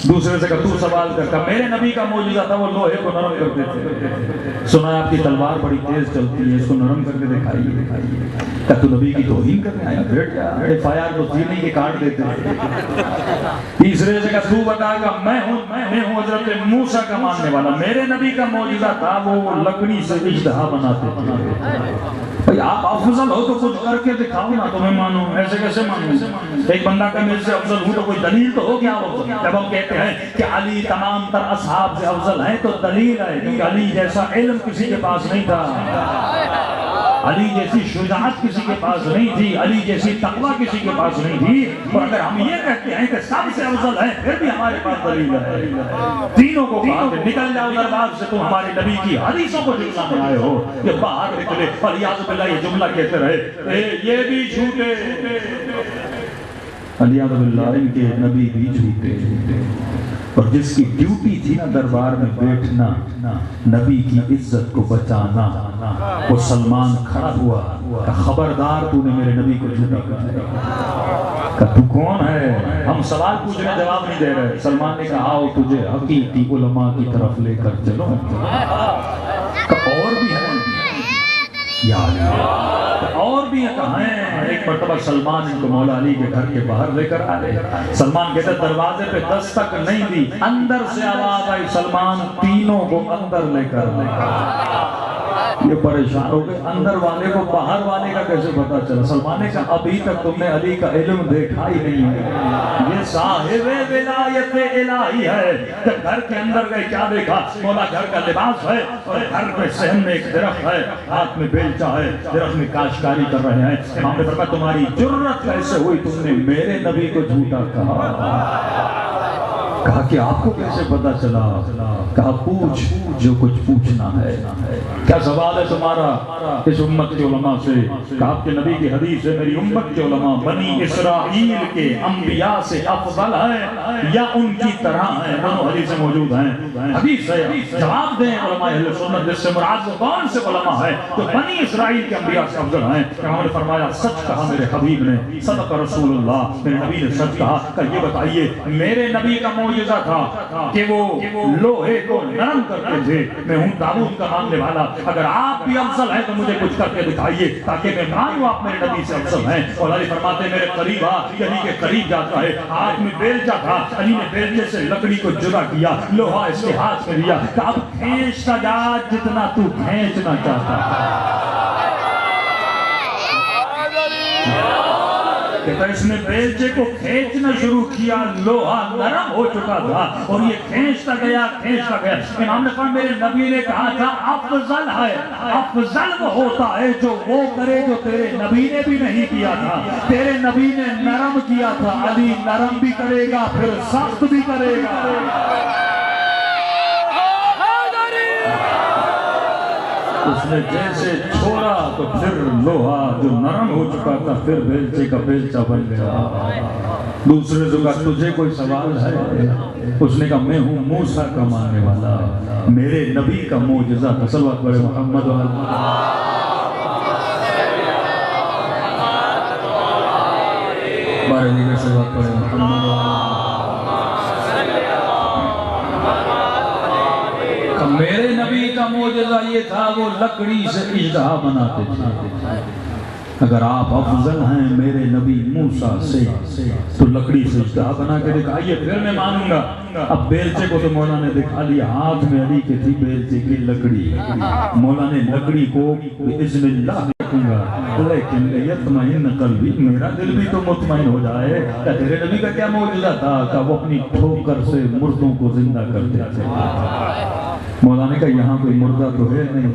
دوسرے سے کہا تو سوال کر، کہ میرے نبی کا معجزہ تھا وہ لوہے کو نرم کرتے تھے، سنا ہے آپ کی تلوار بڑی تیز چلتی ہے، اس کو نرم کر کے دکھائیے۔ کہ تو نبی کی توہین کرنے آیا، بیٹھ جا، FIR تو تھی نہیں کہ کاٹ دیتے۔ تیسرے سے کہا تو بتا کہ میں ہوں حضرت موسیٰ کا ماننے والا، میرے نبی کا معجزہ تھا وہ لکڑی سے اژدہا بناتے تھے۔ بھئی آپ افضل ہو تو کچھ کر کے دکھاؤ نا، تو میں مانوں، ایسے کیسے مانوں؟ ایک بندہ کہ میں سے افضل ہوں تو کوئی دلیل تو ہو گیا۔ جب ہم کہتے ہیں کہ علی تمام تر اصحاب سے افضل ہیں تو دلیل ہے، کیونکہ علی جیسا علم کسی کے پاس نہیں تھا، علی جیسی شجاعت کسی کے پاس نہیں تھی، علی جیسی تقوی کسی کے پاس نہیں تھی۔ اور اگر ہم یہ کہتے ہیں کہ سب سے افضل ہے، پھر بھی ہمارے پاس دلیل ہے۔ تینوں کو کہا کہ نکل جاؤ دربار سے، تم ہمارے نبی کی حدیثوں کو جھٹلانے آئے ہو۔ یہ باہر نکلے، فلیعذ باللہ یہ جملہ کہتے رہے یہ بھی جھوٹے، فلیعذ باللہ ان کے نبی بھی جھوٹے۔ اور جس کی ڈیوٹی تھی نا دربار میں بیٹھنا، نبی کی عزت کو بچانا، وہ سلمان کھڑا ہوا کہ خبردار تو نے میرے نبی کو جھوٹا کر دیا۔ کہ تو کون ہے؟ ہم سوال پوچھنے جواب نہیں دے رہے۔ سلمان نے کہا آؤ تجھے حقیقی علماء کی طرف لے کر چلو۔ کہ اور بھی ہیں یا اللہ، اور بھی کہاں ہیں؟ ایک مرتبہ سلمان ان کو مولا علی کے گھر کے باہر لے کر آئے۔ سلمان کہتے دروازے پہ دستک نہیں دی، اندر سے آواز آئی سلمان تینوں کو اندر لے کر۔ یہ پریشان ہو گئے، اندر والے کو باہر والے کا کیسے پتا چلا؟ سلمان نے کہا ابھی تک تم نے علی کا علم دیکھا ہی نہیں ہے، یہ صاحب ولایت الہی ہے۔ جب گھر کے اندر گئے کیا دیکھا؟ مولا گھر کا لباس ہے اور گھر میں صحن میں ایک درخت ہے، ہاتھ میں بیلچہ ہے، درخت میں کاشتکاری کر رہے ہیں۔ امام نے فرمایا تمہاری جرت کیسے ہوئی، تم نے میرے نبی کو جھوٹا کہا؟ کہا کہ آپ کو کیسے پتا چلا؟ کہا پوچھ جو کچھ پوچھنا ہے۔ کیا سوال ہے تمہارا اس امت کے علماء سے؟ کہ آپ کے نبی کی حدیث ہے میری امت کے علماء بنی اسرائیل کے انبیاء سے افضل ہیں یا ان کی طرح ہیں؟ دونوں حدیثیں موجود ہیں، حدیث ہے، جواب دیں علماء اہل سنت جس سے مراد وہ کون سے علماء ہیں جو بنی اسرائیل کے انبیاء سے افضل ہیں؟ انہوں نے فرمایا سچ کہا میرے حبیب نے، صدق رسول اللہ، میرے نبی نے سچ کہا۔ کہ یہ بتائیے میرے نبی کا معجزہ تھا کہ وہ لوہے کو نرم کرتے تھے، میں ہوں تابوت کا ماننے والا، اگر آپ بھی افضل ہیں تو مجھے کچھ کر کے دکھائیے تاکہ میں مانوں آپ میرے نبی سے افضل ہیں۔ اور علی فرماتے میرے قریب آ، علی کے قریب جاتا ہے، ہاتھ میں بیلچہ تھا، علی نے بیلچے سے لکڑی کو جدا کیا، لوہا اس کے ہاتھ میں لیا کہ اب کھینچتا جا جتنا تو کھینچنا چاہتا ہے۔ کہ اس نے بیلچے کو کھینچنا شروع کیا، لوہا نرم ہو چکا تھا اور یہ کھینچتا گیا کھینچتا گیا۔ امام نے کہا میرے نبی نے کہا تھا افضل ہے، افضل وہ ہوتا ہے جو وہ کرے جو تیرے نبی نے بھی نہیں کیا تھا۔ تیرے نبی نے نرم کیا تھا، علی نرم بھی کرے گا پھر سخت بھی کرے گا۔ اس نے جیسے چھوڑا تو پھر لوہا جو نرم ہو چکا تھا پھر بیلچے کا بیلچہ بن گیا۔ دوسرے سے کہا تجھے کوئی سوال ہے؟ اس نے کہا میں ہوں موسیٰ کا ماننے والا، میرے نبی کا معجزہ تھا۔ صلوات پڑھے محمد و بارے دیگر صلوات پڑھے محمد و یہ تھا وہ لکڑی سے اژدہا بناتے تھے. اگر آپ افضل ہیں میرے نبی موسیٰ سے تو لکڑی سے اژدہا بنا کے دکھائیے پھر میں مانوں گا. اب بیلچے کو تو مولا نے دکھا لیا, ہاتھ میں علی کی تھی بیلچے کی لکڑی. مولا نے لکڑی کو بِإِذْنِ اللَّهِ رکھوں گا لیکن یطمئن قلبی, میرا دل بھی تو مطمئن ہو جائے. تیرے نبی کا کیا معجزہ تھا کہ وہ اپنی ٹھوکر سے مردوں کو زندہ کرتے تھے. مولا نے کہا یہاں کوئی مردہ تو ہے نہیں,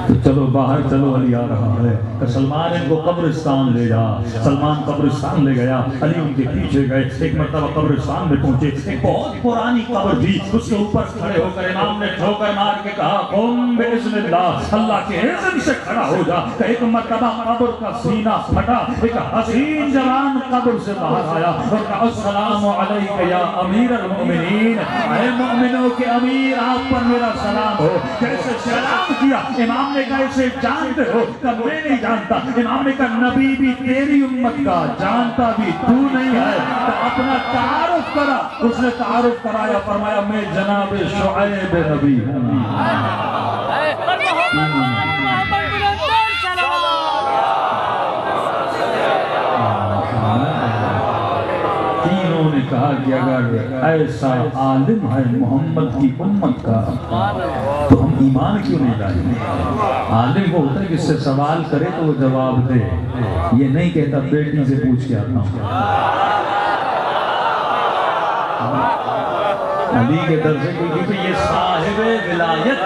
تو چلو باہر چلو, علی آ رہا ہے. کہ سلمان ان کو قبرستان لے جا. سلمان قبرستان لے گیا, علی ان کے پیچھے گئے. ایک مرتبہ قبرستان میں پہنچے, ایک بہت پرانی قبر تھی, اس کے اوپر کھڑے ہو کر امام نے ٹھوکر مار کے کہا قم بِإِذْنِ اللَّهِ, اللہ کے اذن سے کھڑا ہو جا. کہ ایک مرتبہ قبر کا سینہ پھٹا, ایک حسین جوان قبر سے باہر آیا اور کہا السلام علیک یا امیر المؤمنین, اے مومنوں کے امیر آپ پر میرا سلام ہو. جیسے سلام کیا امام نے کہا اسے جانتے ہو؟ کہ میں نہیں جانتا. امام نے کہا نبی بھی تیری امت کا, جانتا بھی تو نہیں ہے, تو اپنا تعارف کرا. اس نے تعارف کرایا, فرمایا میں جناب شعیب نبی ہوں. تینوں نے کہا کہ اگر ایسا عالم ہے محمد کی امت کا تو ہم ایمان کیوں نہیں لائیں؟ عالم وہ ہوتا ہے کہ اس سے سوال کرے تو وہ جواب دے, یہ نہیں کہتا بیٹی سے پوچھ کے آتا ہوں. علی کے در سے کوئی, کیونکہ یہ صاحب ولایت,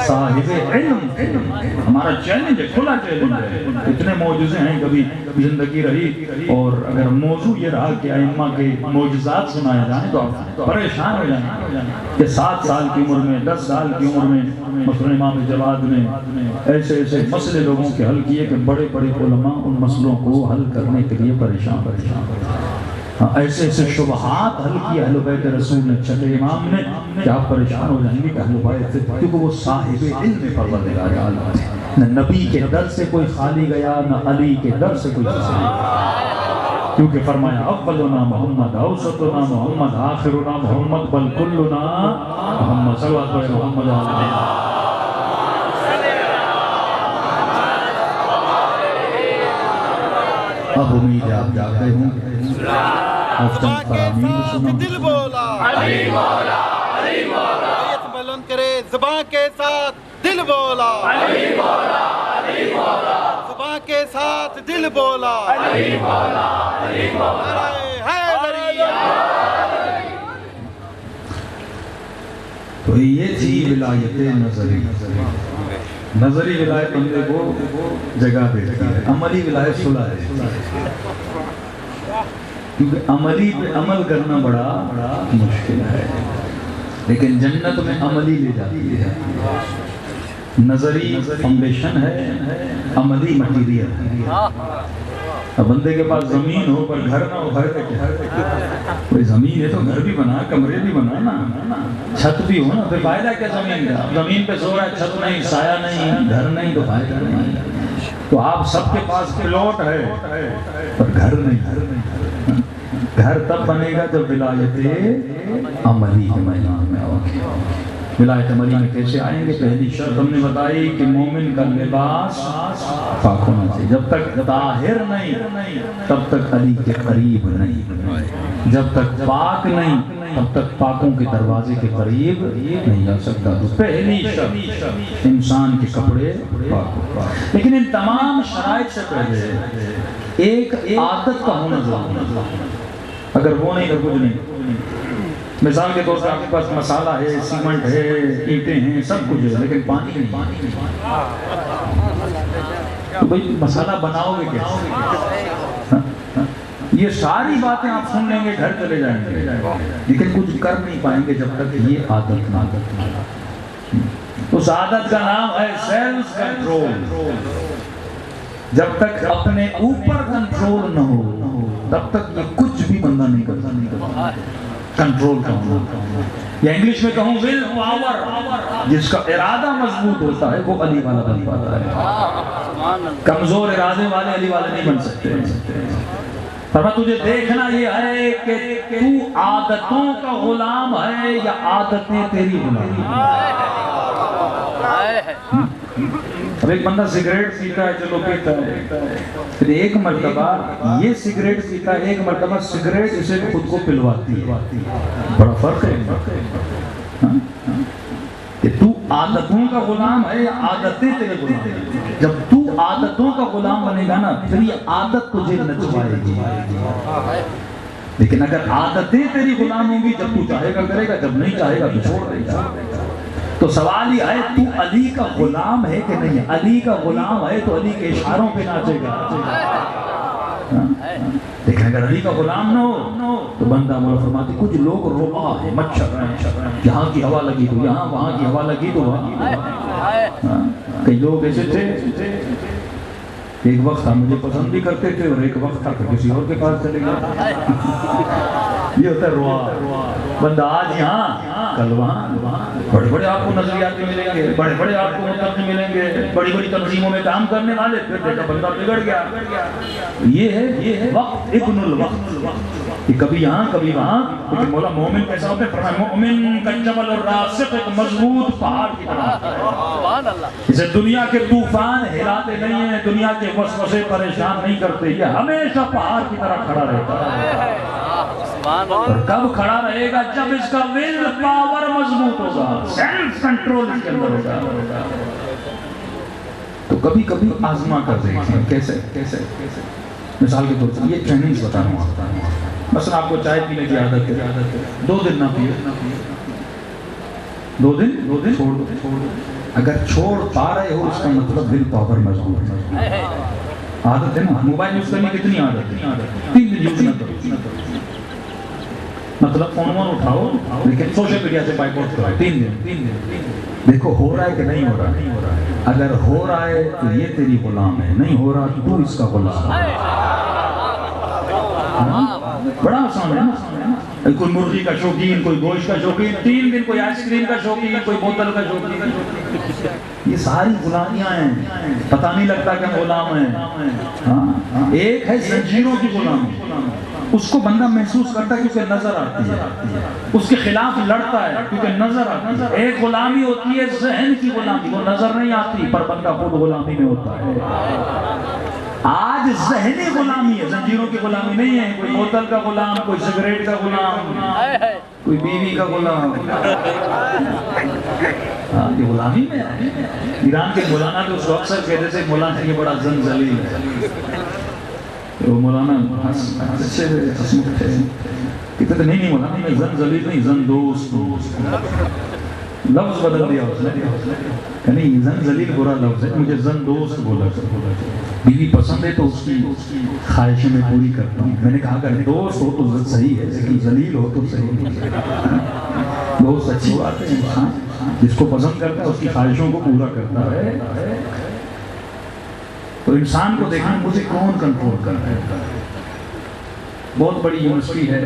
صاحب علم. ہمارا چیلنج ہے, کھلا چیلنج ہے. اتنے معجزے ہیں کبھی زندگی رہی, اور اگر موضوع یہ رہا کہ ائمہ کے معجزات سنائے جائیں تو آپ پریشان ہو جائیں کہ 7 سال کی عمر میں 10 سال کی عمر میں مثلا امام جواد نے ایسے ایسے مسئلے لوگوں کے حل کیے کہ بڑے بڑے علماء ان مسئلوں کو حل کرنے کے لیے پریشان. ایسے ایسے شبہات حل کیا اہل بیت رسول نے, چھٹے امام نے, کہ آپ پریشان ہو جائیں گے کہ اہل بیت سے, کیونکہ وہ صاحب علم پروردگار عالم ہے. نہ نبی کے در سے کوئی خالی گیا, نہ علی کے در سے کوئی خالی گیا. کیونکہ فرمایا اولنا محمد, اوسطنا محمد, آخرنا محمد, بل کلنا محمد. صلوات پر محمد علیہ. اب امید ہے آپ جاگتے ہوں. زباں کے ساتھ دل بولا علی مولا, علی مولا. آیت بلند کرے, زباں کے ساتھ دل بولا علی مولا, علی مولا. زباں کے ساتھ دل بولا علی مولا, علی مولا. تو یہ تھی ولایت نظری. نظری ولایت بندے کو جگہ دیتی ہے, عملی ولایت صلح ہے. کیونکہ عملی پہ عمل کرنا بڑا مشکل ہے, لیکن جنت میں عملی لے جاتی ہے. نظری فاؤنڈیشن ہے, عملی مٹیریل ہے. اب بندے کے پاس زمین ہو پر گھر نہ ہو, فائدہ کیا؟ کوئی زمین ہے تو گھر بھی بنا, کمرے بھی بنا نا, چھت بھی ہو نا, پھر فائدہ کیا زمین کا؟ زمین پہ سو رہا ہے, چھت نہیں, سایہ نہیں, گھر نہیں, تو فائدہ نہیں. تو آپ سب کے پاس پلاٹ ہے پر گھر نہیں. گھر تب بنے گا جب ولایت عملی کے میدان میں آؤگے. ولایت عملی میں کیسے آئیں گے؟ پہلی شرط ہم نے بتائی کہ مومن کا لباس پاک ہونا چاہیے. جب تک طاہر نہیں تب تک علی کے قریب نہیں. جب تک پاک نہیں تب تک پاکوں کے دروازے کے قریب نہیں جا سکتا. تو پہلی شرط انسان کے کپڑے پاک ہو. لیکن ان تمام شرائط سے پہلے ایک عادت کا ہونا ضروری ہے. اگر وہ نہیں تو کچھ نہیں. مثال کے طور پر آپ کے پاس مسالہ ہے, سیمنٹ ہے, اینٹیں ہیں, سب کچھ ہے, لیکن پانی نہیں. تو بھئی مسالہ بناؤ گے کیسے؟ یہ ساری باتیں آپ سن لیں گے, گھر چلے جائیں گے, لیکن کچھ کر نہیں پائیں گے جب تک یہ عادت نہ. اس عادت کا نام ہے سیلف کنٹرول. جب تک اپنے اوپر کنٹرول نہ ہو تب تک یہ کچھ بھی بندہ نہیں کرتا. کنٹرول کا ہونا, یا انگلش میں کہوں ول پاور. جس کا ارادہ مضبوط ہوتا ہے وہ علی والا بن پاتا ہے. کمزور ارادے والے علی والے نہیں بن سکتے. پر تجھے دیکھنا یہ ہے کہ تو عادتوں کا غلام ہے یا عادتیں تیری غلام. اب ایک بندہ سگریٹ پیتا ہے، چلو پیتا ہے، پھر ایک مرتبہ یہ سگریٹ پیتا ہے، ایک مرتبہ سگریٹ اسے خود کو پلواتی ہے، بڑا فرق ہے کہ تو عادتوں کا غلام ہے یا عادتیں تیرے غلام ہیں۔ جب تو عادتوں کا غلام بنے گا نا پھر یہ عادت تجھے نچوائے گی، لیکن اگر عادتیں تیری غلام ہوں گی، جب تو چاہے گا کرے گا، جب نہیں چاہے گا تو چھوڑ دے گا۔ تو سوال یہ ہے تو علی کا غلام ہے کہ نہیں؟ علی کا غلام ہے تو علی کے اشاروں پہ ناچے گا، لیکن اگر علی کا غلام نہ ہو تو بندہ مولا فرماتے کچھ لوگ ربا ہے، مچھر ہیں، یہاں کی ہوا لگی تو یہاں، وہاں کی ہوا لگی تو وہاں۔ کئی لوگ ایسے تھے ایک وقت تھا مجھے پسند بھی کرتے تھے اور ایک وقت تھا کہ کسی اور کے پاس چلے گئے۔ یہ ہوتا ہے روا، بندہ آج یہاں کل وہاں، بڑے بڑے آپ کو نظریات ملیں گے، بڑے بڑے آپ کو متفق ملیں گے، بڑی بڑی تنظیموں میں کام کرنے والے، پھر دیکھا بندہ بگڑ گیا۔ یہ ہے وقت ابن الوقت، کہ کبھی یہاں کبھی وہاں، لیکن مولا مومن کیسا ہوتا ہے؟ فرمایا مومن کا جبل الراسخ، ایک مضبوط پہاڑ کی طرح، اسے دنیا کے طوفان ہلاتے نہیں ہیں، دنیا کے وسوسے پریشان نہیں کرتے، یہ ہمیشہ پہاڑ کی طرح کھڑا رہتا ہے۔ اور کب کھڑا رہے گا؟ جب اس کا ول پاور مضبوط ہوگا، سیلف کنٹرول اس کے اندر ہوگا۔ تو کبھی کبھی آزما کر دیکھیں کیسے مثال کے طور پر یہ ٹریننگز بتا رہا ہوں۔ مثلا آپ کو چائے پینے کی عادت ہے، 2 دن نہ پیو، 2 دن چھوڑ دو۔ اگر چھوڑ پا رہے ہو اس کا مطلب ول پاور مضبوط ہے۔ عادت ہے نا، موبائل یوز کرنے کتنی عادت ہے؟ 3 دن یوز نہ کرو، مطلب فون اٹھاؤ لیکن سوشل میڈیا سے بائی کاٹ کرو، 3 دن دیکھو ہو رہا ہے کہ نہیں ہو رہا۔ اگر ہو رہا ہے تو یہ تیری غلام ہے، نہیں ہو رہا تو اس کا غلام ہے۔ بڑا آسان ہے نا، کوئی مرغی کا شوقین، کوئی گوشت کا شوقین، 3 دن کوئی آئس کریم کا شوقین، کوئی بوتل کا شوقین، یہ ساری غلامیاں ہیں، پتہ نہیں لگتا کہ غلام ہیں۔ ایک ہے زنجیروں کی غلامی، اس کو بندہ محسوس کرتا ہے کیونکہ نظر آتی ہے، اس کے خلاف لڑتا ہے کیونکہ نظر آتی ہے۔ ایک غلامی ہوتی ہے ذہن کی غلامی، وہ نظر نہیں آتی پر بندہ خود غلامی میں ہوتا ہے۔ آج ذہنی غلامی ہے، زنجیروں کی غلامی نہیں ہے، کوئی بوتل کا غلام، کوئی سگریٹ کا غلام، کوئی بیوی کا غلام، یہ غلامی میں ہے۔ ایران کے مولانا تو اس کو اکثر کہتے تھے مولانا یہ بڑا زنجلیل ہے، وہ مولانا اچھے ہسمکھ تھے، کہتے تھے نہیں مولانا میں زنجلیل نہیں، زندوست، لفظ بدل دیا اس نے کہ نہیں زنجلیل برا لفظ ہے، مجھے زندوست بولا۔ بیوی پسند ہے تو اس کی خواہشیں میں پوری کرتا ہوں۔ میں نے کہا اگر دوست ہو تو صحیح ہے لیکن ذلیل ہو تو صحیح نہیں۔ دوست اچھی بات ہے، انسان جس کو پسند کرتا ہے اس کی خواہشوں کو پورا کرتا ہے۔ تو انسان کو دیکھنا مجھے کون کنٹرول کر رہا ہے۔ بہت بڑی یونیورسٹی ہے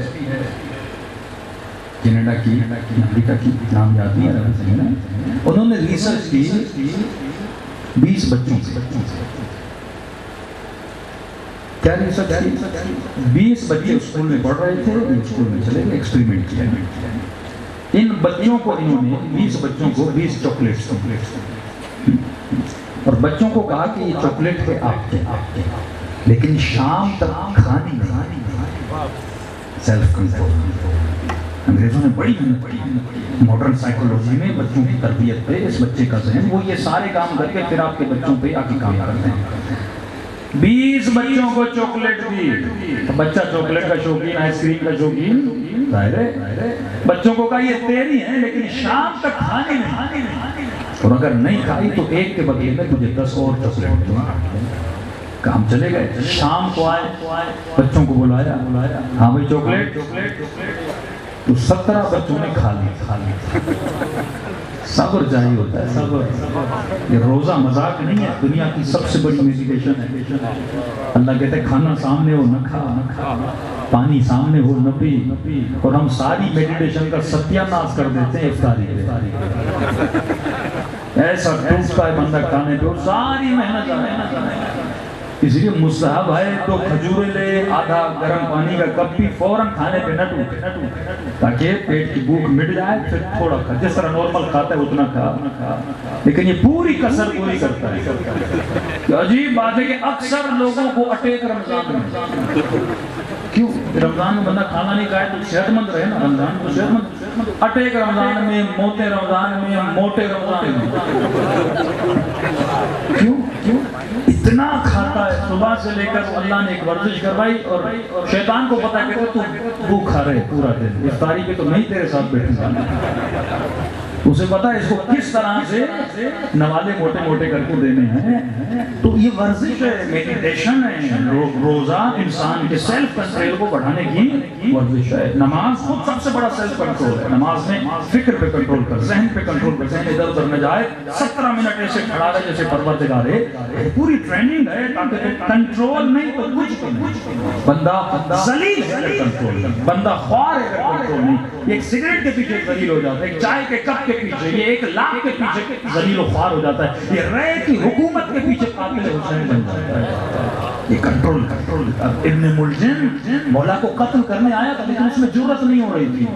کینیڈا کی، امریکہ کی، نام یاد نہیں آ رہا، انہوں نے ریسرچ کی 20 بچوں سے۔ کیا ریسرچ کی؟ 20 بچے اسکول میں پڑھ رہے تھے، اسکول میں چلے گئے، ایکسپیریمنٹ کیا۔ ان بچوں کو انہوں نے 20 بچوں کو 20 چاکلیٹس اور بچوں کو کہا کہ یہ چاکلیٹ ہے آپ کے، لیکن شام تک کھانی نہیں، سیلف کنٹرول۔ انگریزوں نے بڑی ماڈرن سائیکولوجی میں بچوں کی تربیت پہ اس بچے کا ذہن، وہ یہ سارے کام کر کے پھر آپ کے بچوں پہ آ کے کام کرتے ہیں۔ 20 بچوں کو چاکلیٹ دی، بچہ چاکلیٹ کا شوقین، آئس کریم کا شوقین، ظاہر ہے بچوں کو کہا یہ تیری ہیں لیکن شام تک کھانی نہیں، اور اگر نہیں کھائی تو ایک کے بدلے میں تجھے 10 اور چاکلیٹ دوں۔ کام چلے گئے، شام کو آئے، بچوں کو بلایا، ہاں بھائی چاکلیٹ، تو 17 بچوں نے کھا لی۔ صبر چاہیے ہوتا ہے، صبر۔ یہ روزہ مذاق نہیں ہے، دنیا کی سب سے بڑی میڈیٹیشن ہے۔ اللہ کہتے ہیں کھانا سامنے ہو نہ کھا، پانی سامنے ہو نہ پی، اور ہم ساری میڈیٹیشن کا ستیہ ناش کر دیتے ہیں افطاری پہ۔ ایسا ٹوٹتا ہے بندہ کھانے پہ، اور ساری محنت اس لیے مستحب ہے تو کھجوریں لے، آدھا گرم پانی کا کپ بھی، فوراً کھانے پہ نہ ٹوٹے، تاکہ پیٹ کی بھوک مٹ جائے، پھر تھوڑا کھا، جس طرح نارمل کھاتا ہے اتنا کھا۔ لیکن یہ پوری کسر پوری کرتا ہے۔ کہ عجیب بات ہے کہ اکثر لوگوں کو اٹیک رمضان میں، کیوں؟ رمضان میں بندہ کھانا نہیں کھائے تو صحت مند رہے نا، رمضان تو صحت مند، اٹیک رمضان میں، موتے رمضان میں، موٹے رمضان میں، کیوں؟ اتنا کھاتا ہے صبح سے لے کر، اللہ نے ایک ورزش کروائی اور شیطان کو پتا کہ تو بھوکا رہے پورا دن، افطاری پہ تو نہیں تیرے ساتھ بیٹھے گا، اسے پتا ہے اس کو کس طرح سے نوالے موٹے موٹے کر کے دینے ہیں۔ تو یہ ورزش ہے، میڈیٹیشن ہے، روزہ انسان کے سیلف کنٹرول کو بڑھانے کی ورزش ہے۔ نماز خود سب سے بڑا سیلف کنٹرول ہے۔ نماز میں فکر پہ کنٹرول کر، ذہن پہ کنٹرول کر، ذہن ادھر ادھر نہ جائے، 17 منٹ ایسے کھڑا رہے جیسے پروردگار ہے، پوری ٹریننگ ہے تاکہ کنٹرول نہیں تو کچھ نہیں، بندہ ذلیل ہے کنٹرول، بندہ خوار ہے کنٹرول نہیں، ایک سگریٹ کے پیچھے ذلیل ہو جاتا ہے، ایک چائے کے کپ کے پیچھے، یہ 1 لاکھ کے پیچھے ذلیل و خوار ہو جاتا ہے، یہ رے کی حکومت کے پیچھے قاتل حسین بن جاتا ہے۔ یہ کنٹرول ابن ملجم مولا کو قتل کرنے آیا تھا لیکن اس میں جرأت نہیں ہو رہی تھی،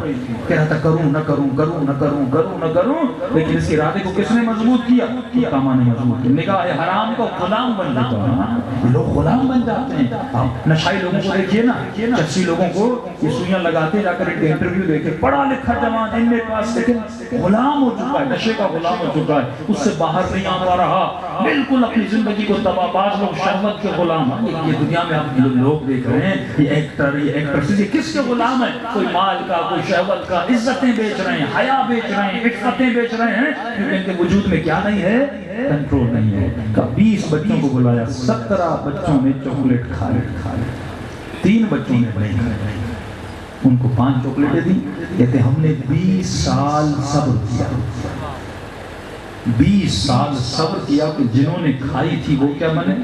کہہ رہا تھا کروں نہ کروں، کروں نہ کروں، کروں نہ کروں، لیکن اس کے ارادے کو کس نے مضبوط کیا؟ قامہ نے مضبوط کیا۔ نگاہ حرام کا غلام بن جاتا ہے، لوگ غلام بن جاتے ہیں۔ آپ نشائی لوگوں کو دیکھیے نا، چسی لوگوں کو یہ سوئیاں لگاتے، جا کر ان کے انٹرویو دیکھے، پڑھا لکھا جوان ان کے پاس، لیکن غلام ہو چکا ہے، نشے کا غلام ہو چکا ہے، اس سے باہر نہیں آ پا رہا، بالکل اپنی زندگی کو تباہ۔ باز لوگ شہوت کے غلام ہیں، یہ دنیا میں آپ لوگ دیکھ رہے ہیں، یہ ایکٹر، یہ ایکٹریس، یہ کس کے غلام ہیں؟ کوئی مال کا، کوئی شہوت کا، عزتیں بیچ رہے ہیں، حیا بیچ رہے ہیں، عفتیں بیچ رہے ہیں، کیونکہ ان کے وجود میں کیا نہیں ہے؟ کنٹرول نہیں ہے۔ 20 بچوں کو بلایا، 17 بچوں نے چاکلیٹ کھا لی، 3 بچوں نے نہیں کھائی، ان کو 5 چاکلیٹیں دی، کہتے ہم نے 20 سال صبر کیا، 20 سال صبر کیا کہ جنہوں نے کھائی تھی وہ کیا بنے،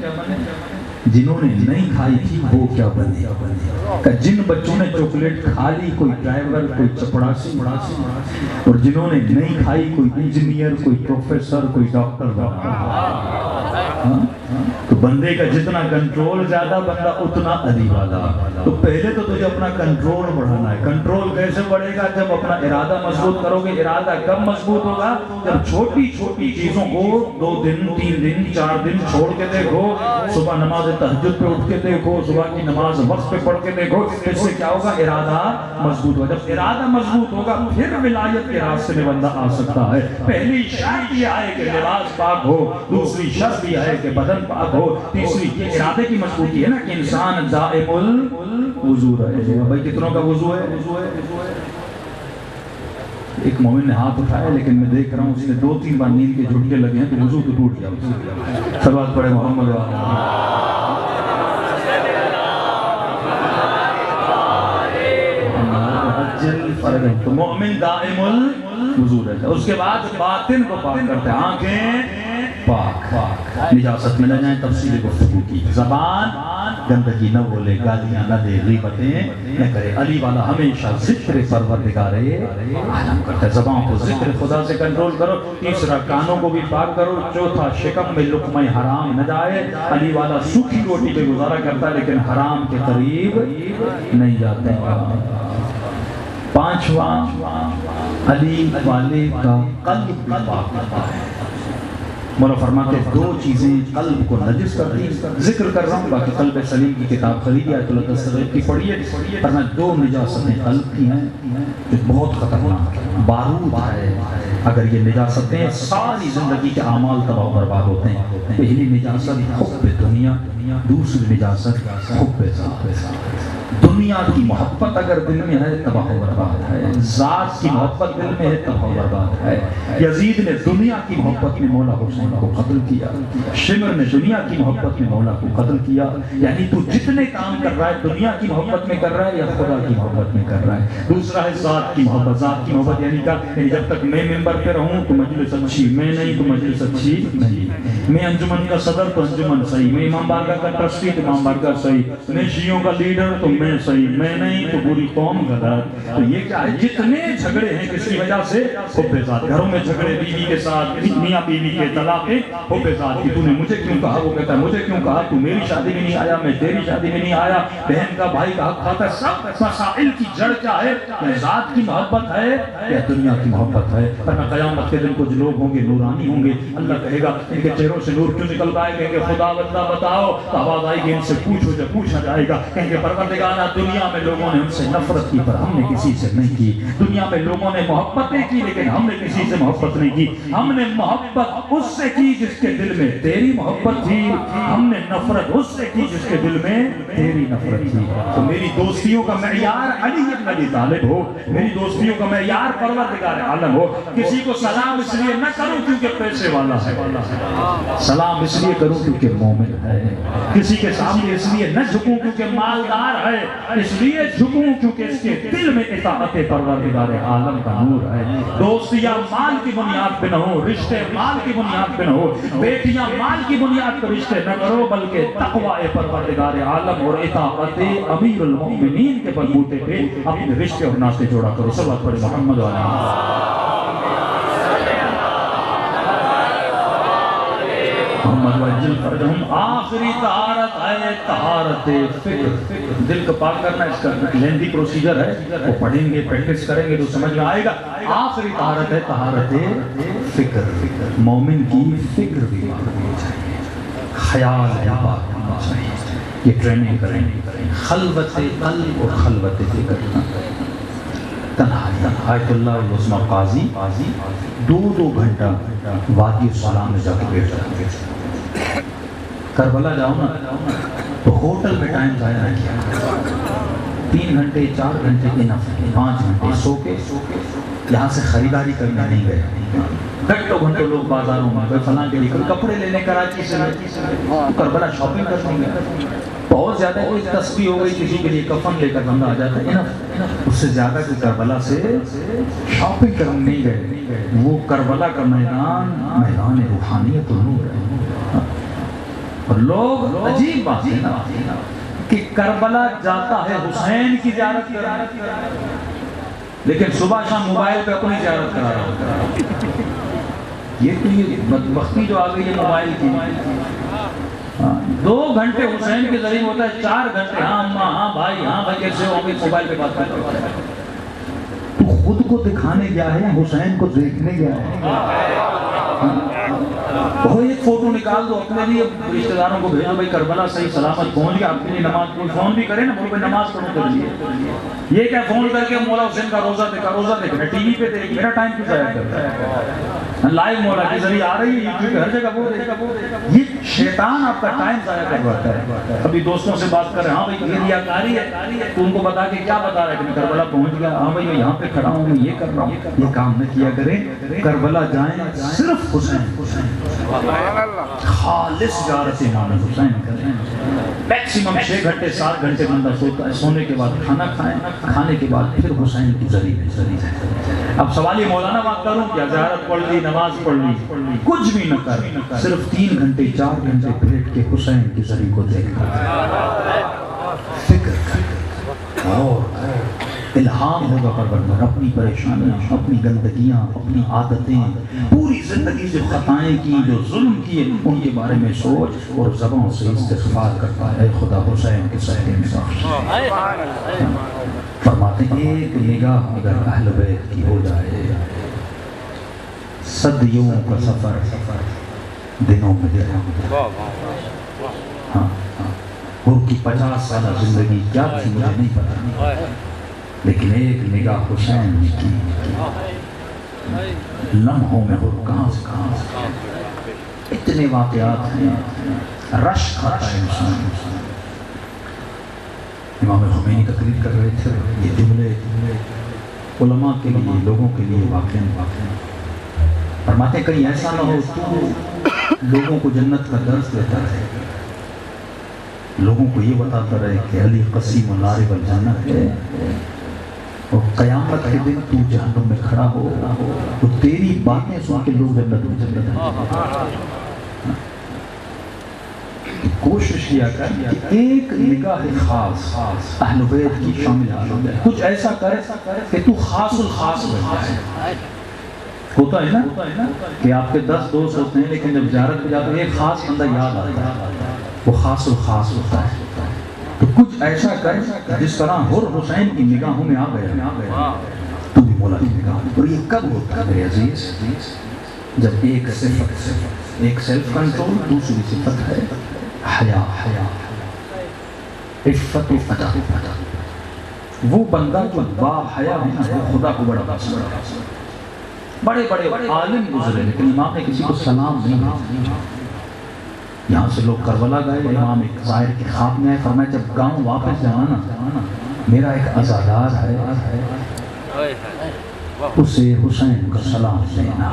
جنہوں نے نہیں کھائی تھی وہ کیا بنے۔ کہ جن بچوں نے چاکلیٹ کھا لی، کوئی ڈرائیور، کوئی چپڑاسی، اور جنہوں نے نہیں کھائی، کوئی انجینئر، کوئی پروفیسر، کوئی ڈاکٹر بنا۔ تو بندے کا جتنا کنٹرول زیادہ، بندہ اتنا علی والا۔ تو پہلے تو تجھے اپنا کنٹرول بڑھانا ہے۔ کنٹرول کیسے بڑھے گا؟ جب اپنا ارادہ مضبوط کرو گے۔ ارادہ کب مضبوط ہوگا؟ جب چھوٹی چھوٹی چیزوں کو 2 دن 3 دن 4 دن چھوڑ کے دیکھو، صبح نماز تہجد پہ اٹھ کے دیکھو، صبح کی نماز وقت پہ پڑھ کے دیکھو، اس سے کیا ہوگا؟ ارادہ مضبوط ہوگا۔ جب ارادہ مضبوط ہوگا پھر ولایت کے راستے میں بندہ آ سکتا ہے۔ پہلی شرط یہ ہے کہ لباس پاک ہو، دوسری شرط یہ ہے کہ بدن پاک ہو، تیسری یہ ارادے کی مضبوطی ہے نا کہ انسان دائم الوضو رہے۔ بھائی کتنوں کا وضو ہے؟ ایک مومن نے ہاتھ اٹھایا، لیکن میں دیکھ رہا ہوں اس نے 2-3 بار نیند کے جھٹکے لگے ہیں تو وضو تو ٹوٹ گیا۔ سلوات پڑھے محمد تو مومن دائم الوضو رہتا ہے۔ اس کے بعد باطن کو پاک کرتے ہیں، آنکھیں پاک، نجاست میں نہ جائیں، تفصیل گفتگو کی، زبان گندگی نہ بولے، گالیاں نہ دے، غیبتیں نہ کرے۔ علی والا ہمیشہ ذکر پروردگار عالم کرتا ہے۔ زبان کو ذکر خدا سے کنٹرول کرو، تیسرا کانوں کو بھی پاک کرو، چوتھا شکم میں لقمہ حرام نہ جائے۔ علی والا سوکھی روٹی پہ گزارا کرتا ہے لیکن حرام کے قریب نہیں جاتا۔ 5واں علی والے کا قلب بھی پاک ہوتا ہے۔ مولا فرماتے ہیں 2 چیزیں قلب کو نجس کرتی ہیں۔ ذکر کر رہا ہوں، باقی قلب سلیم کی کتاب خریدی، آیت اللہ تصریف کی پڑھیے، فرمایا 2 نجاستیں قلب کی ہیں جو بہت خطرناک ہے، بارود ہے۔ اگر یہ نجاستیں ساری زندگی کے اعمال تباہ و برباد ہوتے ہیں۔ پہلی نجاست حب دنیا، دوسری نجاست حب ذات۔ دنیا کی محبت اگر دل میں ہے تباہ و برباد ہے، ذات کی محبت دل میں ہے تباہ و برباد ہے۔ یزید نے دنیا کی محبت میں مولا حسین کو قتل کیا، شمر نے دنیا کی محبت میں مولا کو قتل کیا۔ یعنی تو جتنے کام کر رہا ہے دنیا کی محبت میں کر رہا ہے یا خدا کی محبت میں کر رہا ہے۔ دوسرا ہے ذات کی محبت۔ ذات کی محبت یعنی جب تک میں ممبر پہ رہوں تو مجلس اچھی، میں نہیں تو مجلس اچھی نہیں، میں انجمن کا صدر تو انجمن صحیح، میں امام بارگاہ کا ٹرسٹی تو امام بارگاہ صحیح، میں شیعوں کا لیڈر تو صحیح، میں صحیح، میں نہیں تو پوری قوم غلط. تو یہ کیا ہے؟ جتنے جھگڑے ہیں کس کی وجہ سے؟ حب ذات. گھروں میں جھگڑے بیوی کے ساتھ، میاں بیوی کے طلاقیں حب ذات کی. تو نے مجھے کیوں کہا؟ وہ کہتا ہے مجھے کیوں کہا؟ تو میری شادی میں نہیں آیا، میں تیری شادی میں نہیں آیا. بہن کا بھائی کا حق کھاتا ہے. سب مسائل کی جڑ کیا ہے؟ یا ذات کی محبت ہے یا دنیا کی محبت ہے. ورنہ قیامت کے دن کچھ لوگ ہوں گے نورانی ہوں گے، اللہ کہے گا ان کے چہروں سے نور کیوں نکل رہا ہے؟ کہیں گے خدا بندہ بتاؤ. تو آواز آئے گی ان سے پوچھو، جب پوچھا جائے گا کہیں گے پروردگارا دنیا میں لوگوں نے ہم سے نفرت کی پر ہم نے کسی سے نہیں کی. دنیا میں لوگوں نے محبتیں کی لیکن ہم نے کسی سے محبت نہیں کی. ہم نے محبت اس سے کی جس کے دل میں تیری محبت تھی، ہم نے نفرت اس سے کی جس کے دل میں تیری نفرت تھی. تو میری دوستیوں کا معیار علی بن ابی طالب ہو، میری دوستیوں کا معیار پروردگار عالم ہو. کسی کو سلام اس لیے نہ کروں کیونکہ پیسے والا ہے، سلام اس لیے کروں کیونکہ مومن ہے. کسی کے سامنے اس لیے نہ جھکوں کیونکہ مالدار ہے، اس لیے جھکوں کیونکہ اس کے دل میں اطاعت پروردگار عالم کا نور ہے. دوستیاں مال کی بنیاد پہ نہ ہو، رشتے مال کی بنیاد پہ نہ ہو، بیٹیاں مال کی بنیاد پر رشتے نہ کرو، بلکہ تقوی پروردگار عالم اور اطاعت امیر المؤمنین کے بلبوتے پہ اپنے رشتے اور ناطے جوڑا کرو. صلوات پڑھیں محمد علیہ محمد وجل فرجہم. آخری طہارت ہے طہارت فکر. دل کو پاک کرنا اس کا لیندی پروسیجر ہے، وہ پڑھیں گے پریکٹس کریں گے تو سمجھ میں آئے گا. آخری طہارت ہے طہارت فکر. مومن کی فکر بھی پاک ہونی چاہیے، خیال پاک ہونا چاہیے. یہ ٹریننگ کریں گے خلوت قلب اور خلوت فکر. تنہائی. آیت اللہ العظمہ قاضی 2 گھنٹہ وادی السلام میں جا کے بیٹھ جاتے. کربلا جاؤ نا تو ہوٹل میں ٹائم ضائع نہ کیا. 3 گھنٹے 4 گھنٹے کے نفع، 5 گھنٹے سو کے یہاں سے خریداری کرنے نہیں گئے. گھنٹوں لوگ بازاروں میں کوئی فلاں کے لیے کوئی کپڑے لینے کراچی سے کربلا شاپنگ کرنے گئے. بہت زیادہ کوئی تسبیح ہو گئی کسی کے لیے کفن لے کر بندہ آ جاتا ہے. اس سے زیادہ کوئی کربلا سے شاپنگ کرنے نہیں گئے. وہ کربلا کا میدان روحانیت و نور ہے. اور لوگ عجیب بات ہے نا کہ کربلا جاتا ہے حسین کی زیارت کرنے لیکن صبح شام موبائل پہ اپنی زیارت کرا رہا ہوتا. یہ تو یہ بدبختی جو آ گئی ہے موبائل کی. 2 گھنٹے حسین کے ذریعے ہوتا ہے، 4 گھنٹے ہاں اماں ہاں بھائی کیسے ہو گئے موبائل پہ بات کرتے ہیں. تو خود کو دکھانے گیا ہے یا حسین کو دیکھنے گیا ہے؟ وہ ایک فوٹو نکال دو اپنے لیے، رشتہ داروں کو بھیجو بھائی کربلا صحیح سلامت پہنچ گیا. آپ کے لیے نماز کوئی فون بھی کرے نا بولو بھائی نماز پڑھو کر لیے. یہ کیا فون کر کے مولا حسین کا روزہ دیکھنا ٹی وی پہ دیکھ میرا ٹائم کیوں ضائع کرتا ہے؟ لائیو مولا کے ذریعے آ رہی ہے یوٹیوب پہ ہر جگہ وہ دیکھ. یہ شیطان آپ کا ٹائم ضائع کرواتا ہے. ابھی دوستوں سے بات کر رہے ہیں، ہاں بھائی یہ ریاکاری ہے، تو ان کو بتا کے کیا بتا رہا ہے کہ میں کربلا پہنچ گیا. ہاں بھائی میں یہاں پہ کھڑا ہوں، میں یہ کر رہا ہوں. یہ کام نہ کیا کریں. کربلا جائیں صرف حسین خالص زیارت امام حسین کریں. میکسیمم 6 گھنٹے 7 گھنٹے بندہ سوتا ہے. سونے کے بعد کھانا کھائیں، کھانے کے بعد پھر حسین کی ذریعے. اب سوال یہ مولانا بات کروں کیا زیارت پڑھ لی نماز پڑھ لی کچھ بھی نہ کر، صرف 3 گھنٹے 4 گھنٹے بیٹھ کے حسین کی ذریعے کو دیکھنا. فکر کر اور الہام ہوگا پروردگار. اپنی پریشانیاں، اپنی گندگیاں، اپنی عادتیں، پوری زندگی سے خطائیں کی جو ظلم کیے ان کے بارے میں سوچ اور زبان سے استغفار کرتا ہے. خدا حسین کے صحیح میں فرماتے ہیں ایک نگاہ اگر اہل بیت کی ہو جائے صدیوں کا سفر دنوں میں جائے. ہاں ان کی 50 سالہ زندگی کیا تھی مجھے نہیں پتا، لیکن ایک نگاہ حسین نے کی لمحوں میں اور کہاں سے اتنے واقعات ہیں. رش کھاتا ہے انسان. امام خمینی تقریر کر رہے تھے، یہ جملے علماء کے لیے لوگوں کے لیے واقع فرماتے ہیں کہیں ایسا نہ ہو تو لوگوں کو جنت کا درس دیتا ہے، لوگوں کو یہ بتاتا رہے کہ علی قسیم النار والجنت ہے، اور قیامت کے دن تو جہنم میں کھڑا ہو تو تیری باتیں سن کے لوگ جنت میں چلے جائیں. کوشش کیا کر کہ ایک نگاہ خاص اہل بیت کی شامل ہو جائے، کچھ ایسا کر کہ تو خاص الخاص بن جائے۔ ہوتا ہے نا کہ آپ کے 10 دوست ہوتے ہیں لیکن جب زیارت پہ جاتے ہیں ایک خاص بندہ یاد آتا ہے، وہ خاص الخاص ہوتا ہے۔ تو کچھ ایسا کر جس طرح حر حسین کی نگاہوں میں آ گیا تو بھی مولا کی نگاہوں میں۔ اور یہ کب ہوتا ہے میرے عزیز؟ جب ایک صفت، ایک سیلف کنٹرول، دوسری صفت ہے حیا، عفت و ادب۔ وہ بندہ جو با حیا ہے نا وہ خدا کو بڑا پسند ہے۔ بڑے بڑے عالم گزرے لیکن امام نے کسی کو سلام نہیں کیا۔ یہاں سے لوگ کربلا گئے، امام ایک ظاہر کے خواب میں آئے، فرمایا جب گاؤں واپس جانا نا میرا ایک عزادار ہے اسے حسین کا سلام دینا۔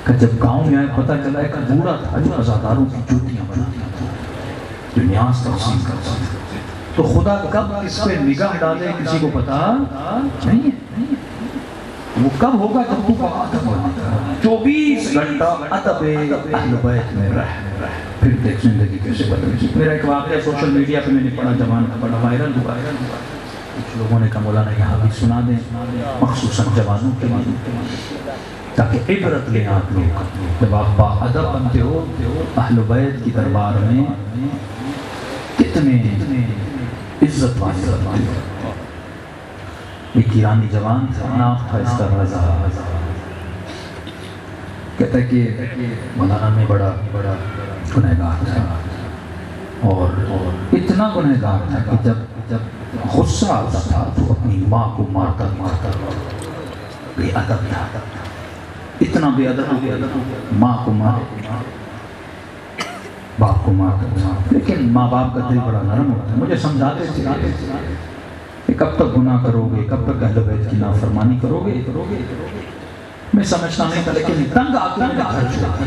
کہ جب گاؤں میں آئے پتہ چلا ایک بوڑھا تھا جو عزاداروں کی جوتیاں بناتا تھا، جو نیاز تقسیم کرتا تھا۔ تو خدا کب اس پہ نگاہ ڈالے کسی کو پتا نہیں ہے۔ وہ کب ہوگا جب تو ادب ہوگا، 24 گھنٹہ ادب اہل بیت میں رہ، پھر دیکھ زندگی کیسے بدلے۔ میرا ایک واقعہ سوشل میڈیا پہ میں نے پڑھا، جوان کا بڑا وائرل ہوا۔ کچھ لوگوں نے کہا مولانا یہاں بھی سنا دیں، مخصوصاً جوانوں کے لیے، تاکہ عبرت لیں آپ لوگ۔ جب آپ با ادب بنتے ہو اہل بیت کی دربار میں کتنے عزت والے بنتے ہو۔ ایک ایرانی جوان تھا، نام تھا اس کا رضا۔ کہتا ہے کہ مولانا میں بڑا گنہگار تھا، اور اتنا گنہگار تھا کہ جب غصہ آتا تھا تو اپنی ماں کو مارتا بے ادب تھا، اتنا بے ادب، ماں کو مارے، باپ کو مارتا، لیکن ماں باپ کا دل بڑا نرم ہوتا ہے۔ مجھے سمجھاتے تھے کہ کب تک گناہ کرو گے، کب تک اہل بیت کی نافرمانی کرو گے۔ میں سمجھتا نہیں تھا لیکن تنگ آ کے میں نے گھر چھوڑا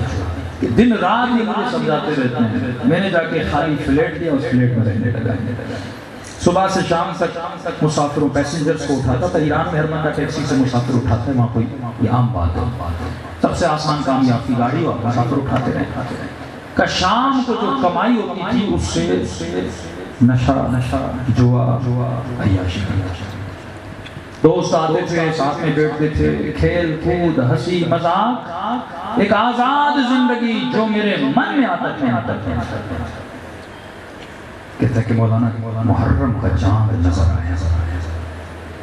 کہ دن رات یہ مجھے سمجھاتے رہتے ہیں۔ میں نے جا کے خالی فلیٹ لیا، اس فلیٹ میں رہنے لگا۔ صبح سے شام تک مسافروں پیسنجرز کو اٹھاتا تھا۔ ایران میں ہر بندہ ٹیکسی سے مسافر اٹھاتا ہے، وہاں کوئی یہ عام بات ہے، سب سے آسان کام یہ آپ کی گاڑی اور مسافر اٹھاتے رہے۔ کہ شام کو جو کمائی ہوتی تھی اس سے نشہ، جوا، عیاشی۔ دوست آتے تھے، ساتھ میں بیٹھتے تھے، کھیل کود، ہنسی مذاق، ایک آزاد زندگی جو میرے من میں آتا تھا۔ کہتا ہے کہ مولانا محرم کا چاند نظر آیا۔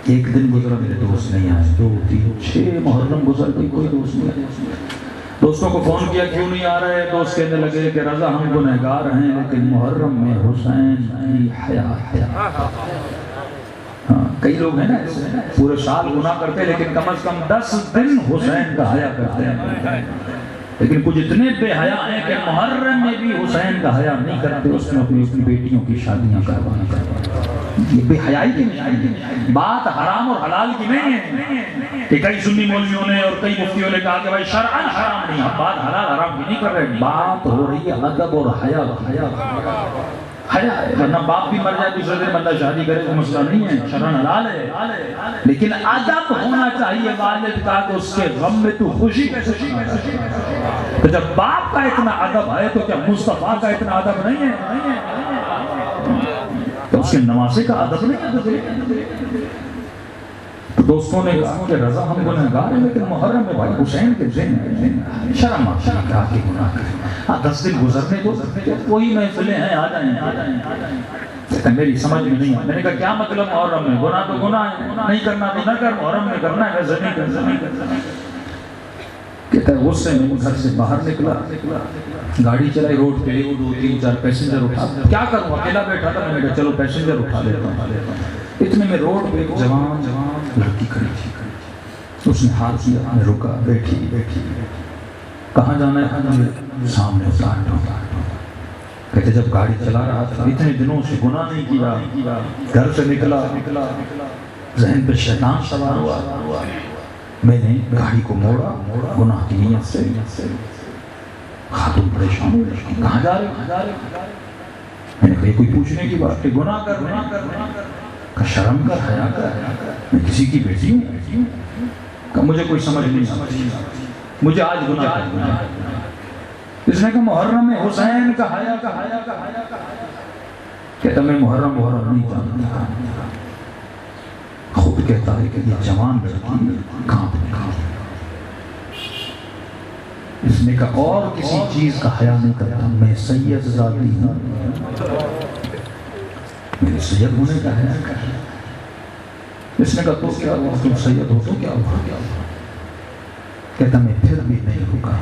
ایک دن گزرا میرے دوست نہیں آئے، 2، 3، 6 محرم گزر گئی، کوئی دوست نہیں آئے۔ دوستوں کو فون کیا کیوں نہیں آ رہے؟ دوست کہنے لگے کہ رضا ہم گنہگار ہیں لیکن محرم میں حسین کی حیا۔ کئی لوگ ہیں نا پورے سال گناہ کرتے لیکن کم از کم 10 دن حسین کا حیا کرتے ہیں، لیکن کچھ اتنے بے حیا ہیں کہ محرم میں بھی حسین کا حیا نہیں کرتے، اس میں اپنی بیٹیوں کی شادیاں کروانا۔ یہ بے حیائی کی نہیں، بات حرام اور حلال کی نہیں ہے کہ کئی سنی مولویوں نے اور کئی مفتیوں نے کہا کہ بھائی شرعاً حرام نہیں ہے، بات حلال حرام کی نہیں کر رہے، بات ہو رہی ہے ادب اور حیا ہے۔ ورنہ باپ بھی مر جائے دوسرے دن بندہ شادی کرے تو مسئلہ نہیں ہے، شرعاً حلال ہے، لیکن ادب ہونا چاہیے والد کا کہ اس کے غم میں تو خوشی کیسے شامل ہے۔ تو جب باپ کا اتنا ادب ہے تو کیا مصطفیٰ کا اتنا ادب نہیں ہے؟ تو اس کے نواسے کا ادب نہیں ہے؟ تو دوستوں نے کہا کہ رضا ہم گنہگار ہیں لیکن محرم میں بھائی حسین کے ذہن شرم آتی ہے کہا کہ گناہ کریں۔ 10 دن گزرنے دو، وہی محفلیں ہیں، آ جائیں۔ میری سمجھ میں نہیں آئی۔ میں نے کہا کیا مطلب محرم میں؟ گناہ تو گناہ ہے، نہیں کرنا تو نہ کر، محرم میں کرنا ہے، ویسے نہیں کرنا۔ کہتا ہے غصے میں گھر سے باہر نکلا، گاڑی چلائی، روڈ پہ 2، 3، 4 پیسنجر اٹھا، کیا کروں اکیلا بیٹھا تھا، میں نے کہا چلو پیسنجر اٹھا لیتا ہوں۔ اتنے میں روڈ پہ ایک جوان لڑکی کھڑی تھی، اس نے ہاتھ کیا، میں رکا، بیٹھی، کہاں جانا ہے؟ سامنے اتار دو۔ کہتے جب گاڑی چلا رہا تھا اتنے دنوں سے گناہ نہیں کیا، گھر سے نکلا، ذہن پہ شیطان سوار ہوا، میں نے گاڑی کو موڑا گناہ کی نیت سے۔ خاتون پریشان ہوئی، کہاں جا رہے؟ میں نے کہا کوئی پوچھنے کی بات ہے، گناہ کر، کہ شرم کر، حیا کر، میں کسی کی بیٹی ہوں، کہ مجھے کوئی سمجھ نہیں آتی، مجھے آج گناہ کرنا ہے۔ اس نے کہا محرم حسین کا حیا کہتا میں محرم نہیں جانتا. خود کہتا ہے کہ یہ جوان لڑکی کام. اس نے کہا اور کسی چیز کا حیا نہیں کرتا، میں سید زادی ہوں، میرے سید ہونے کا حیا کر. اس نے کہا تو کیا ہوا، تم سید ہو تو کیا ہوا. کہتا میں پھر بھی نہیں رکا،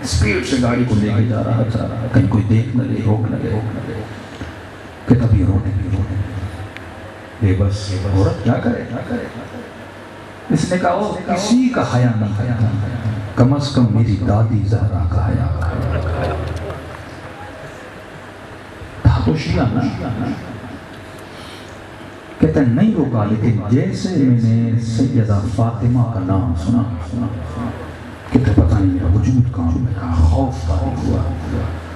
اسپیڈ سے گاڑی کو لے کے جا رہا کہیں کوئی دیکھ نہ لے، روک نہ لے. کہتا بھی رونے بے بس عورت کیا کرے. اس نے کہا وہ کسی کا حیا نہیں کرتا، کم از کم میری دادی زہرا کا حیا تھا تو شیعہ نا. کہتا نہیں روکا، لیکن جیسے میں نے سیدہ فاطمہ کا نام سنا کہتا پتہ نہیں میرا وجود کام میں خوف طاری ہوا.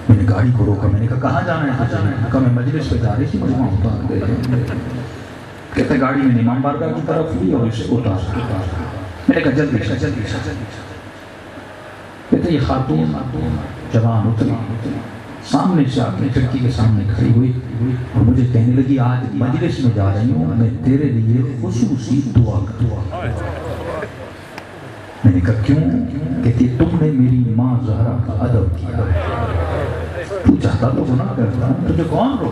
میں نے گاڑی کو روکا، میں نے کہا کہاں جانا ہے. کہا میں مجلس پہ جا رہی تھی، مجھے وہاں اتار گئے. کہتا گاڑی میں نے امام بارگاہ کی طرف لی اور اسے اتار. میں نے کہا جلدی. کہتا یہ خاتون جوان اتری، سامنے سے آ کے کھڑکی کے سامنے کھڑی ہوئی اور مجھے کہنے لگی آج مجلس میں جا رہی ہوں، میں تیرے لیے خصوصی دعا کروں. میں نے کہا کیوں؟ کہتی تم نے میری ماں زہرا کا ادب کیا، تو چاہتا تو گناہ کرتا ہوں، تجھے کون رو،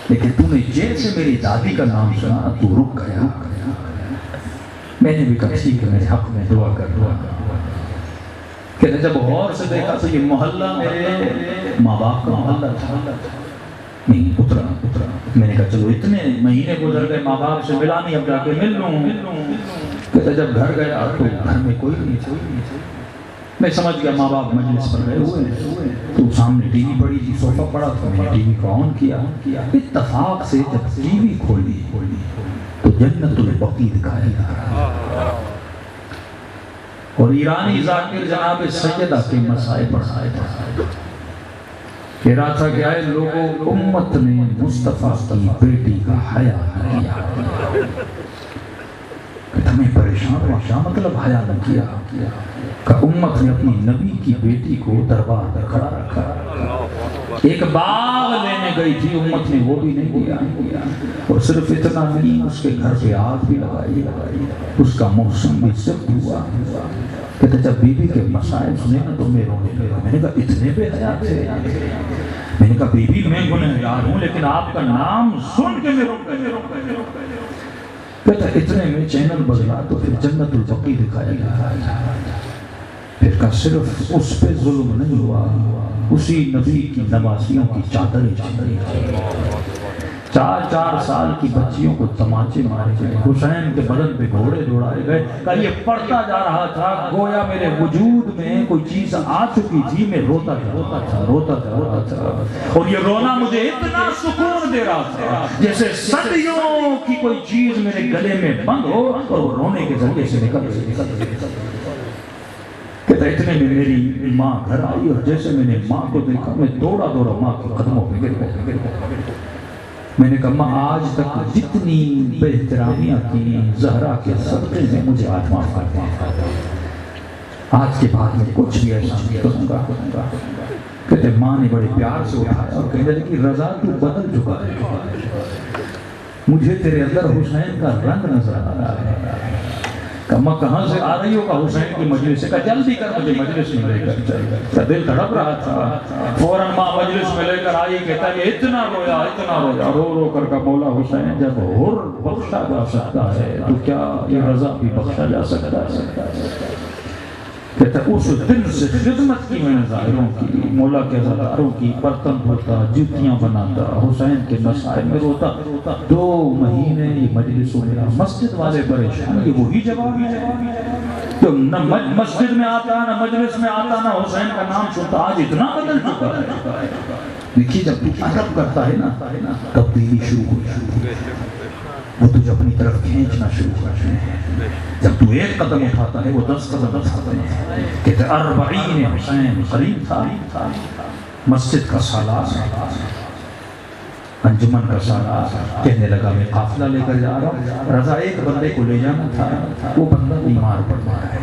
لیکن تو نے جیسے میری دادی کا نام سنا تو رک گیا. میں نے بھی کہا ٹھیک ہے میرے حق میں دعا کر. کہتے جب غور سے دیکھا تو یہ محلہ میرے ماں باپ کا محلہ تھا. نہیں اترا. میں نے کہا چلو اتنے مہینے گزر گئے ماں باپ سے ملا نہیں، اب جا کے مل لوں. کہتے جب گھر گیا تو گھر میں کوئی نہیں تھا. میں سمجھ گیا ماں باپ مجلس پر گئے ہوئے، تو سامنے ٹی وی پڑی تھی، صوفہ پڑا تھا، میں نے ٹی وی کو آن کیا. اتفاق سے جب ٹی وی کھولی تو جنت البقیع دکھایا جا رہا اور ایرانی ذاکر جناب سیدہ کے مسائل پڑھائے تھا. کہہ رہا تھا کہ آئے لوگوں امت نے مصطفیٰ کی بیٹی کا حیا نہ کیا. کہتا میں پریشان ہوا، کیا مطلب حیا نہ کیا؟ کہ امت نے اپنی نبی کی بیٹی کو دربار میں کھڑا رکھا. ایک باغ لینے گئی تھی امت نے، وہ بھی نہیں دیا. اور صرف اتنا نہیں، اس کے گھر پہ آگ بھی لگائی، اس کا موسم بھی صرف ہوا. کہتا جب بی بی کے مسائل سنے نا تو میں رونے لگا. میں نے کہا اتنے بے حیا تھے. میں نے کہا بی بی میں گنہگار ہوں لیکن آپ کا نام سن کے میں رک گیا. کہتا اتنے میں چینل بدلا تو پھر جنت البقیع دکھایا گیا. پھر کا صرف اس پہ ظلم نہیں ہوا، اسی نبی کی نواسیوں کی چادریں چادریں 4 سال کی بچیوں کو تماچے مارے گئے، حسین کے بدن پہ گھوڑے دوڑائے گئے. کہ یہ پڑھتا جا رہا تھا گویا میرے وجود میں کوئی چیز آ چکی تھی، میں روتا تھا اور یہ رونا مجھے اتنا سکون دے رہا تھا جیسے صدیوں کی کوئی چیز میرے گلے میں بند ہو اور وہ رونے کے ذریعے سے نکل رہی. کہتا اتنے میں میری ماں گھر آئی اور جیسے میں نے ماں کو دیکھا میں دوڑا ماں کے قدموں پہ گر گیا. میں نے کہا ماں آج تک جتنی بے احترامیاں کی زہرا کے صدقے میں مجھے آج معاف کر دیا. آج کے بعد میں کچھ بھی ایسا نہیں کروں گا. کہتے ماں نے بڑے پیار سے اٹھایا اور کہنے لگی رضا تو بدل چکا ہے، مجھے تیرے اندر حسین کا رنگ نظر آ رہا ہے. کہا کہاں سے آ رہی ہو؟ کہ حسین کی مجلس سے. کہا جلدی کر مجھے مجلس میں لے کر چل. دل تڑپ رہا تھا. فوراً ماں مجلس میں لے کر آئی. کہتا ہے اتنا رویا رو کر کا مولا حسین جب حر بخشا جا سکتا ہے تو کیا یہ رضا بھی بخشا جا سکتا ہے؟ کہتا ہے اس دن سے خدمت کی میں نے ظاہروں کی، مولا کے عزاداروں کی، برتن دھوتا، جوتیاں بناتا، حسین کے مسائل میں روتا. 2 مہینے یہ مجلس ہو گیا. مسجد والے پریشان، یہ وہی جواب ہے تو نہ مسجد میں آتا نہ مجلس میں آتا نہ حسین کا نام سنتا. آج اتنا بدل چکا ہے. دیکھیے جب تو ادب کرتا ہے نا تبدیلی شروع ہو جاتی ہے. وہ تجھے اپنی طرف کھینچنا شروع کرتے ہیں. جب تو ایک قدم اٹھاتا ہے وہ 10 قدم اٹھاتے ہیں. کہتے 40 حسین قریب تھا. مسجد کا سالار، انجمن کا سالار کہنے لگا میں قافلہ لے کر جا رہا ہوں. رضا ایک بندے کو لے جانا تھا، وہ بندہ بیمار پڑ رہا ہے.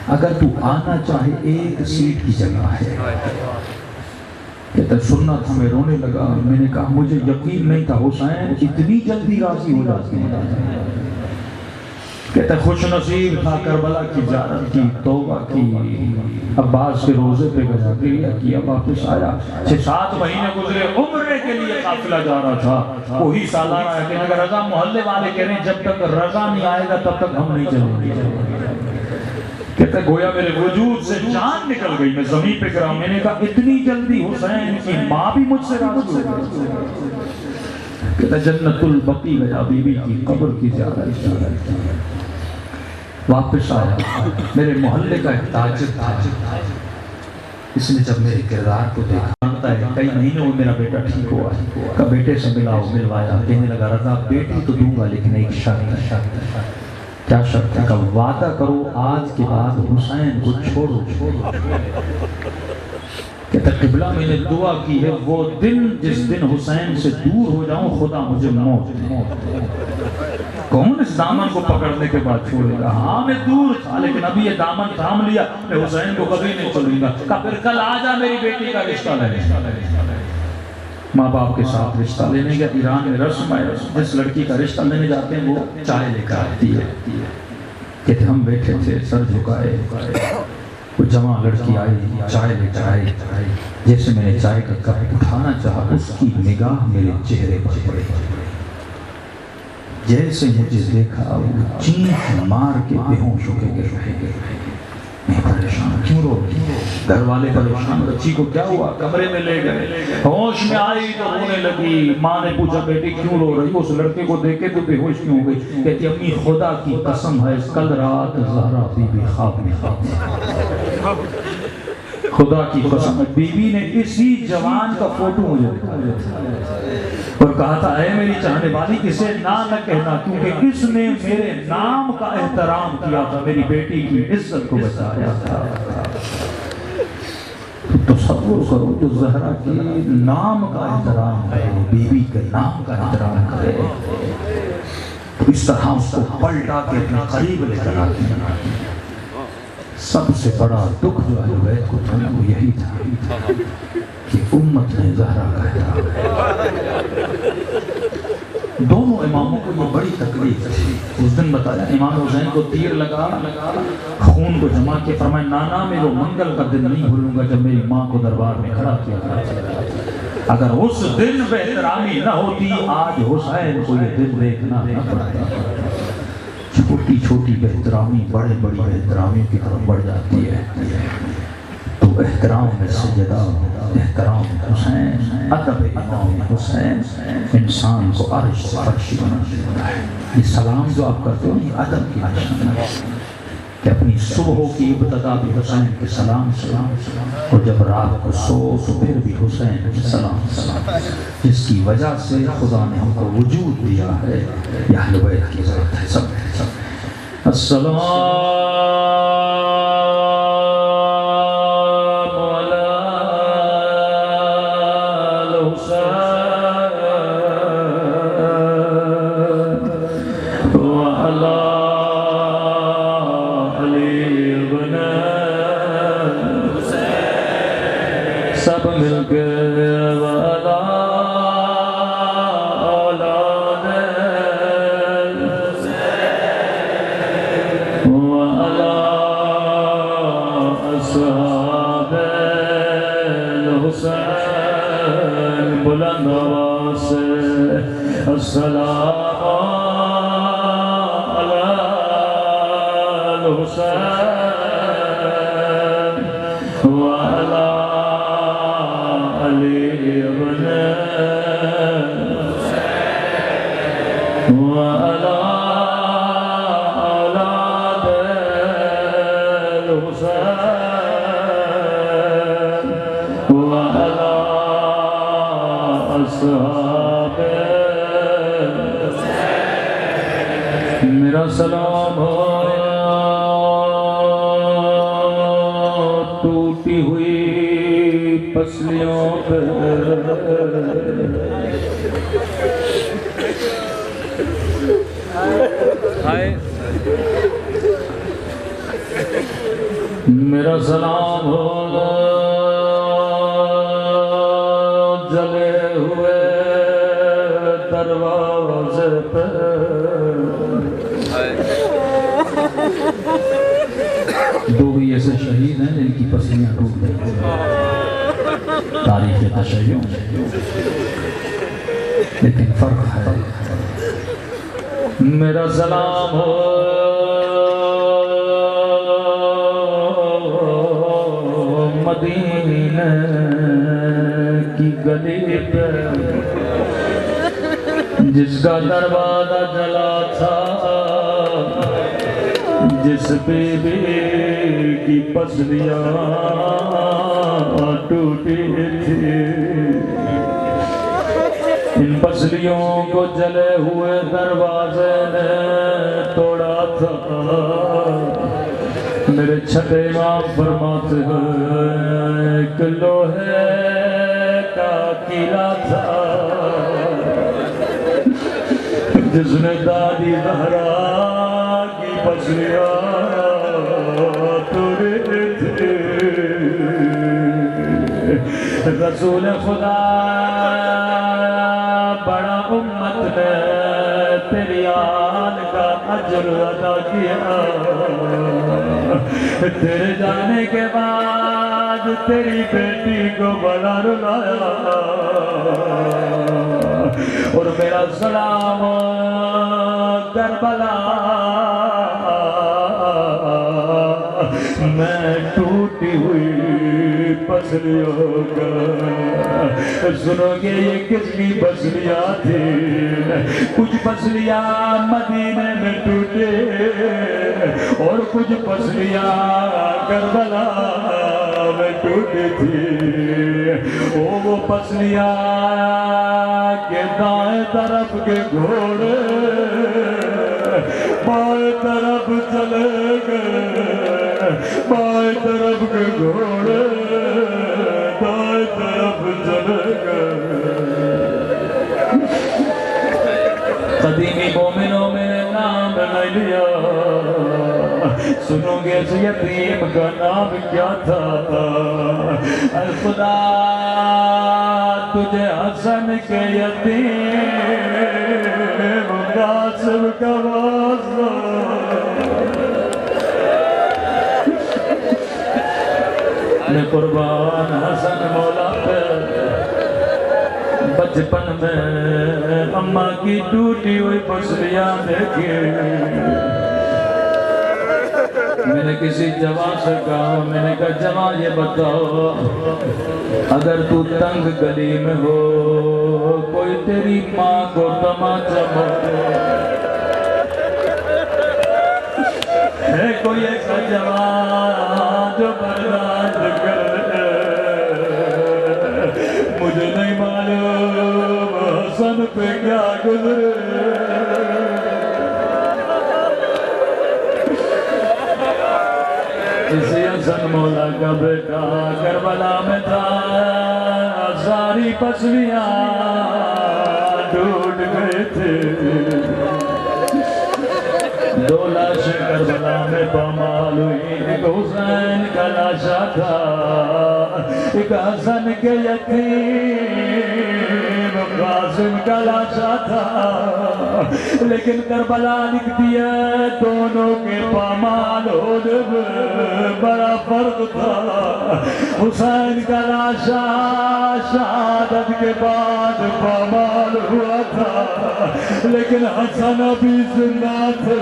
اگر تو آنا چاہے ایک سیٹ کی جگہ ہے. کہتا سننا تھا میں رونے لگا. میں نے کہا مجھے یقین نہیں تھا حسین اتنی جلدی راضی ہو جاتے ہیں. کہتا خوش نصیب تھا کربلا کی زیارت کی, توبہ کی, عباس کے روزے پہ گیا, گریا کیا, واپس آیا. 6-7 مہینے گزرے, عمرے کے لیے قافلہ جا رہا تھا. وہی سالانہ ہے کہ اگر رضا محلے والے کہہ رہے ہیں جب تک رضا نہیں آئے گا تب تک ہم نہیں چلیں گے. کہتا گویا میرے وجود سے جان نکل گئی, میں زمین پہ گرا. میں نے کہا اتنی جلدی حسین کی ماں بھی مجھ سے راضی ہو گئی. کہتا جنت البقیع گیا, بی بی کی قبر کی زیارت. واپس آیا. میرے محلے کا ایک تاجر تھا, اس نے جب میرے کردار کو دیکھا, کئی مہینے وہ میرا بیٹا ٹھیک ہوا, کہ بیٹے سے ملوایا. کہنے لگا رضا بیٹی تو دوں گا لیکن ایک شرط ہے. کیا شرط ہے؟ کہ وعدہ کرو آج کے بعد حسین کو چھوڑو. کہتا قبلہ میں نے دعا کی ہے وہ دن جس دن حسین سے دور ہو جاؤں خدا مجھے موت دے. کون اس دامن کو پکڑنے کے بعد چھوڑے گا؟ ہاں میں دور تھا لیکن ابھی یہ دامن تھام لیا, میں حسین کو کبھی نہیں چھوڑوں گا. کہا پھر کل آ جا میری بیٹی کا رشتہ لینے. ماں باپ کے ساتھ رشتہ لینے گیا. ایران میں رسم ہے, جس لڑکی کا رشتہ لینے جاتے ہیں وہ چائے لے کر آتی ہے. کہتے ہم بیٹھے تھے سر جھکائے, وہ جوان لڑکی آئی, چائے لے کر آئی. جیسے میں نے چائے کا کپ اٹھانا چاہا اس کی نگاہ میرے چہرے پر پڑی. جیسے مجھے دیکھا وہ چینخ مار کے بے ہوش ہو کے گر رہے. میں پریشان, کیوں رو رہی؟ گھر والے پریشان, بچی کو کیا ہوا؟ کمرے میں لے گئے. ہوش میں آئی تو رونے لگی. ماں نے پوچھا بیٹی کیوں رو رہی؟ اس لڑکے کو دیکھے تو بے ہوش کیوں ہو گئی؟ کہتی امی خدا کی قسم ہے کل رات زہرا بی بی خواب میں, خدا کی قسم. بی بی نے اسی جوان کا فوٹو مجھے دکھایا اور کہا تھا اے میری چاہنے والی اسے نہ کہنا کیونکہ اس نے میرے نام کا احترام کیا تھا, میری بیٹی کی عزت کو بچایا تھا. تصور کرو جو زہرا کی نام کا احترام ہے, بی بی کے نام کا احترام کرے, اس طرح اس کو پلٹا کے اپنے قریب لے کر آتی. سب سے بڑا دکھ جو اہل بیت کو تھا وہ یہی تھا کہ امت نے زہرا کا احترام. دونوں اماموں کو یہ بڑی تکلیف تھی. اس دن بتایا امام حسین کو تیر لگا, خون کو جمع کے فرمایا نانا میں وہ منگل کا دن نہیں بھولوں گا جب میری ماں کو دربار میں کھڑا کیا تھا. اگر اس دن بے احترامی نہ ہوتی آج حسین کو یہ دن دیکھنا نہ پڑتا. چھوٹی چھوٹی بے احترامی بڑے بڑی بے احترامیوں کی طرف بڑھ جاتی ہے. تو احترام میں سجدہ, احترام حسین, ادب امام حسین انسان کو عرش سے عرشی بنا دیتا ہے. یہ سلام جو آپ کرتے ہو یہ ادب کی نشان ہے کہ اپنی صبح کی ابتدا بھی حسین کے سلام سلام, اور جب رات کو سو تو پھر بھی حسین کے سلام سلام, جس کی وجہ سے خدا نے ہم کو وجود دیا ہے. یہ اہل بیت کی ضرورت ہے. سب السلام سب مل کے والا اولاد والا اصحاب الحسین. بلند آواز سے السلام علی الحسین وعلی میرا سلام ہو ٹوٹی ہوئی پسلیوں پہ, ہائے میرا سلام ہو جلے ہوئے دروازے پہ، دو بھی ایسے شہید ہیں جن کی پسلیاں ٹوٹ گئی تاریخ تشیع، لیکن فرق ہے۔ میرا سلام ہو مدینہ کی گلی پہ، جس کا دروازہ جلا تھا، جس بی بی کی پسلیاں ٹوٹی تھی، ان پسلیوں کو جلے ہوئے دروازے نے توڑا تھا۔ میرے چھٹے امام فرماتے ہیں ایک لوہے کا قلعہ تھا جس نے دادی زہرا کی پسلیاں توڑی تھی۔ رسول خدا بڑا امت نے تیری آن کا اجر ادا کیا، تیرے جانے کے بعد تیری بیٹی کو بڑا رلایا، اور میرا سلام کربلا میں ٹوٹی ہوئی پسلیوں کا۔ سنو گے یہ کس کی پسلیاں تھی؟ کچھ پسلیاں مدینے میں ٹوٹے اور کچھ پسلیاں کربلا میں ٹوٹی تھی۔ وہ پسلیاں کے دائیں طرف کے گھوڑے بائیں طرف چلے گئے، بائیں طرف کے گھوڑے دائیں طرف چلے گئے۔ قدیمی مومنوں میں نام نہیں لیا، سنو گے اس یتیم کا نام کیا تھا؟ اے خدا تجھے حسن کے یتیم قاسم کا واسطہ، میں قربان حسن مولا پہ۔ بچپن میں اماں کی ٹوٹی ہوئی پسلیاں دیکھی، میں نے کسی جوان سے کہا، میں نے کہا جوان یہ بتاؤ اگر تو تنگ گلی میں ہو، کوئی تیری ماں کو تماچا مارے، ہے کوئی ایسا جوان جو برداشت کر لے؟ مجھے نہیں معلوم حسن پہ کیا گزرے۔ اسی حسن مولا کا بیٹا کربلا میں تھا، ساری پسلیاں ٹوٹ گئے تھے۔ دو لاشیں کربلا میں پامال ہوئی، ایک حسین کا لاشا تھا، ایک حسن کے یتیم قاسم کا لاشا تھا۔ لیکن کربلا لکھتی ہے دونوں کے پامال ہونے میں بڑا فرق تھا۔ حسین کا لاشا شہادت کے بعد پامال ہوا تھا، لیکن حسن ابھی زندہ تھے۔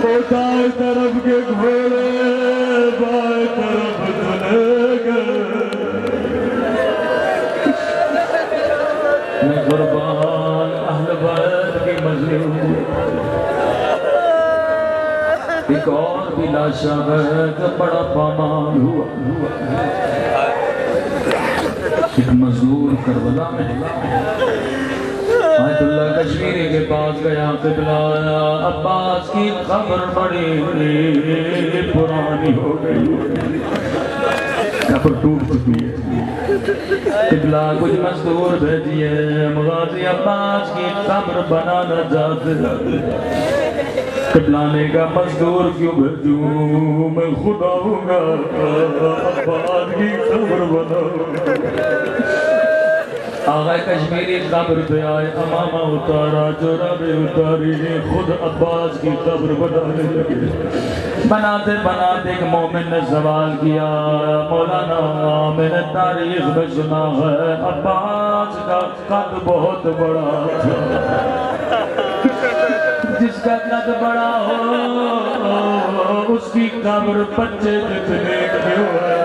وہ دائیں طرف کے گھوڑے بائیں طرف چلے گئے۔ میں قربان اہل بیت کی مظلوم، ایک اور بھی لاشا ہے جو بڑا پامال ہوا۔ ایک مزدور کربلا میں آیت اللہ کشمیری کے پاس گیا، قبلہ آیا، عباس کی خبر بڑی پرانی ہو گئی، قبر ٹوٹ چکی ہے۔ قبلہ کچھ مزدور بھیجیے، مغازی عباس کی قبر بنانا چاہتے ہیں۔ قبلہ نے کا مزدور کیوں بھیجوں میں خود آؤں گا عباس کی قبر بناؤں گا آغا کشمیری قبر پہ آئے امامہ اتارا جورابے اتاری خود عباس کی قبر بنانے لگے بناتے بناتے ایک مومن نے سوال کیا مولانا میں نے تاریخ میں سنا ہے عباس کا قد بہت بڑا تھا جس کا قد بڑا ہو اس کی قبر بچے جتنے کیوں ہے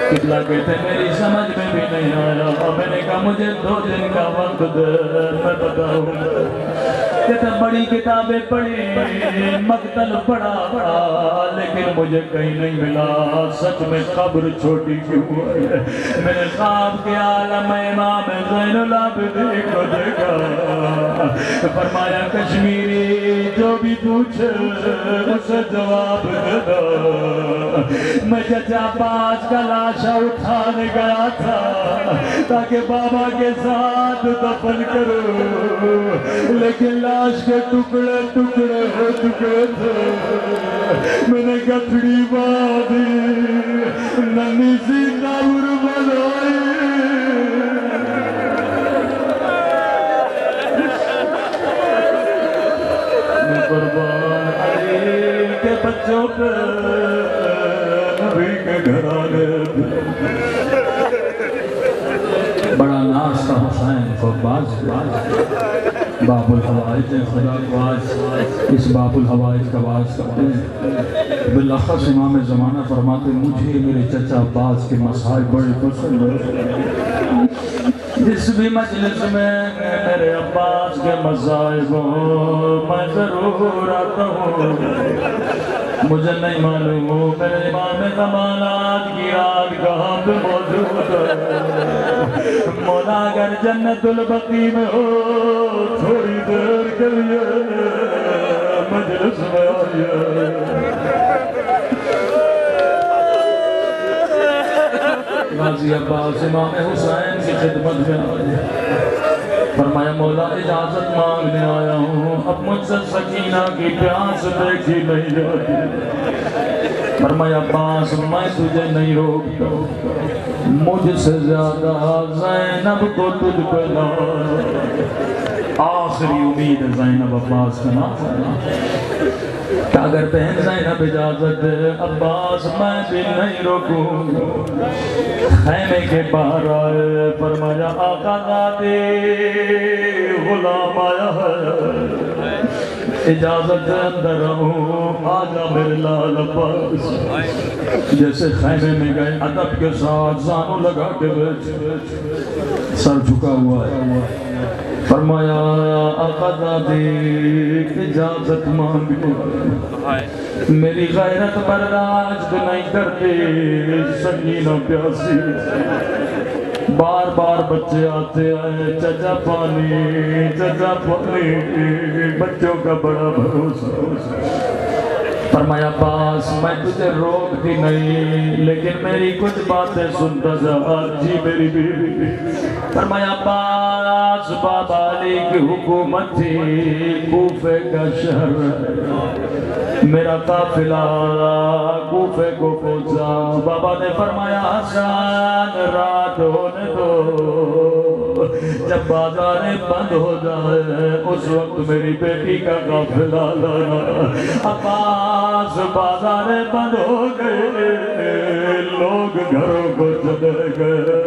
قبلہ کہتے میری سمجھ میں بھی نہیں آیا میں نے کہا مجھے 2 دن کا وقت دے میں بتاؤں کہتے بڑی کتابیں پڑھی مقتل پڑھا لیکن مجھے کہیں نہیں ملا سچ میں قبر چھوٹی کیوں ہے میں نے خواب کے عالم امام زین العابدین کو دیکھا فرمایا کشمیری جو بھی پوچھے اسے جواب دینا میں چچا عباس کا لاشا اٹھانے گیا تھا تاکہ بابا کے ساتھ دفن کروں لیکن لاش کے ٹکڑے ٹکڑے ہو چکے تھے میں نے گٹھڑی باندھی ننھی سی قبر بنائی میں قربان علی کے بچوں پہ نبی کے گھرانے بڑا ناز تھا حسین کو باز باب الحوائج خدا کو آج اس باب الحوائج کا باز کرتے ہیں بالاخص امام زمانہ فرماتے مجھے میرے چچا عباس کے مسائل بڑے پسند ہیں جس بھی مجلس میں میرے عباس کے مسائل ہوں میں ضرور آتا ہوں مجھے نہیں معلوم ہو میرے امام زمانات کی یاد کہاں پہ موجود ہے مولا اگر جنت البقیع میں ہو تھوڑی دیر کے لیے مجلس میں آئیے غازی عباس امام حسین کی خدمت میں آئیے فرمایا مولا اجازت مانگنے آیا ہوں اب مجھ سے سکینہ کی پیاس دیکھی نہیں جاتی فرمایا عباس میں تجھے نہیں روکتا مجھ سے زیادہ زینب کو تجھ پہ نہ آخری امید زینب عباس کا نام کہ اگر بہن زینب اجازت دے عباس میں بھی نہیں روکوں خیمے کے باہر آئے فرمایا آقا زادے غلام آیا ہے اجازت دے اندر ہوں آجا میرے لال عباس جیسے خیمے میں گئے ادب کے ساتھ زانو لگا کے بیٹھ سر جھکا ہوا ہے فرمایا آقا زادے اجازت مانگو میری غیرت برداشت نہیں کرتے سکینہ پیاسی بار بار بچے آتے آئے چچا پانی بچوں کا بڑا بھروسہ فرمایا عباس میں تجھے روکتی نہیں لیکن میری کچھ باتیں سنتا جا جی میری بیوی فرمایا عباس بابا علی کی حکومت تھی کوفے کا شہر میرا قافلہ کوفے کو پہنچا بابا نے فرمایا حسن رات ہونے دو جب بازاریں بند ہو جائے اس وقت میری بیٹی کا قافلہ لانا عباس بازاریں بند ہو گئے لوگ گھروں کو چلے گئے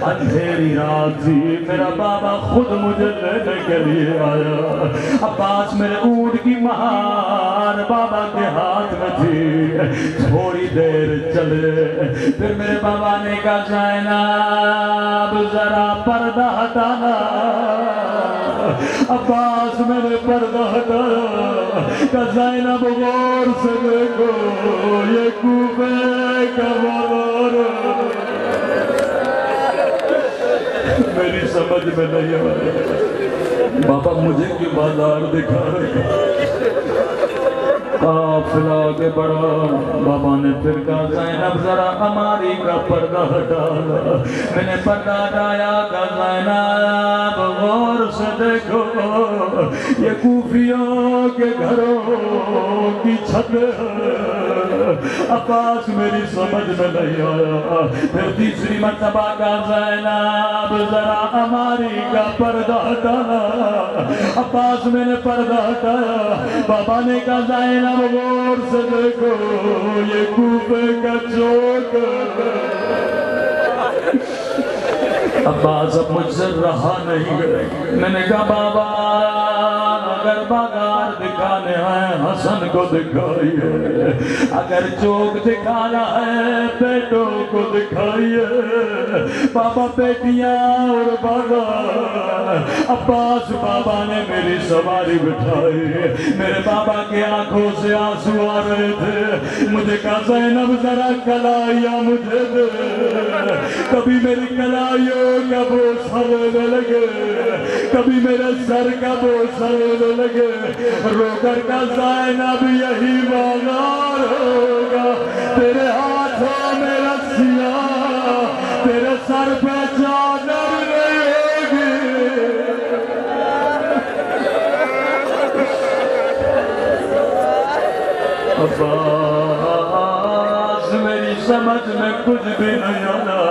اندھیری رات تھی میرا بابا خود مجھے لینے کے لیے آیا عباس میرے اونٹ کی مہار بابا کے ہاتھ میں تھی تھوڑی دیر چلے پھر میرے بابا نے کہا زینب ذرا پردہ ہٹانا عباس میرے پردہ ہٹایا کہ زینب غور سے دیکھو یہ کوفے کا بازار میری سمجھ میں نہیں آیا بابا مجھے کیوں بازار دکھا رہا قافلہ کے بڑا بابا نے پھر کہا زینب ذرا ہماری کا پردہ ڈالا. میں نے پردہ ڈایا کہ زینب غور سے دیکھو یہ کوفیوں کے گھروں کی چھت ہے. عباس میری سمجھ میں نہیں آیا. پھر تیسری مرتبہ کا زینب ذرا ہماری کا پردہ ڈالا. عباس میں نے پردہ ہٹایا. بابا نے کہا زینب غور سے دیکھو یہ کوفے کا چوک. عباس اب مجھ سے رہا نہیں گئے. میں نے کہا بابا اگر باغار دکھانے ہیں حسن کو دکھائیے, اگر چوک دکھانا ہے بیٹوں کو دکھائیے. بابا بیٹیاں اور بابا. عباس بابا نے میری سواری بٹھائی. میرے بابا کی آنکھوں سے آنسو آ رہے تھے. مجھے کہا زینب ذرا کلائیاں مجھے دے. کبھی میری کلائیوں کا بوسہ لینے لگے, کبھی میرے سر کا بوسہ لینے لگے. رو کر کا زینب یہی بازار ہوگا, تیرے ہاتھوں میں رسیاں, تیرے سر پہ چادر رہے گی. عباس میری سمجھ میں کچھ بھی نہیں آنا.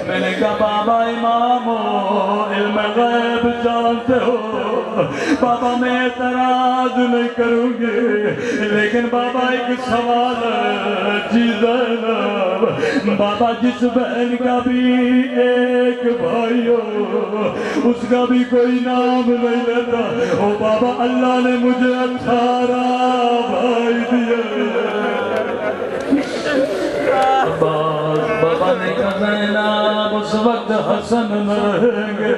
میں نے کہا بابا امام ہو, علم غیب جانتے ہو. بابا میں اعتراض نہیں کروں گی, لیکن بابا ایک سوال ہے. جی زینب, بابا جس بہن کا بھی ایک بھائی ہو اس کا بھی کوئی نام نہیں لیتا. او بابا اللہ نے مجھے 18 بھائی دیے. بابا نے کہا زینب اس وقت حسن نہ رہیں گے,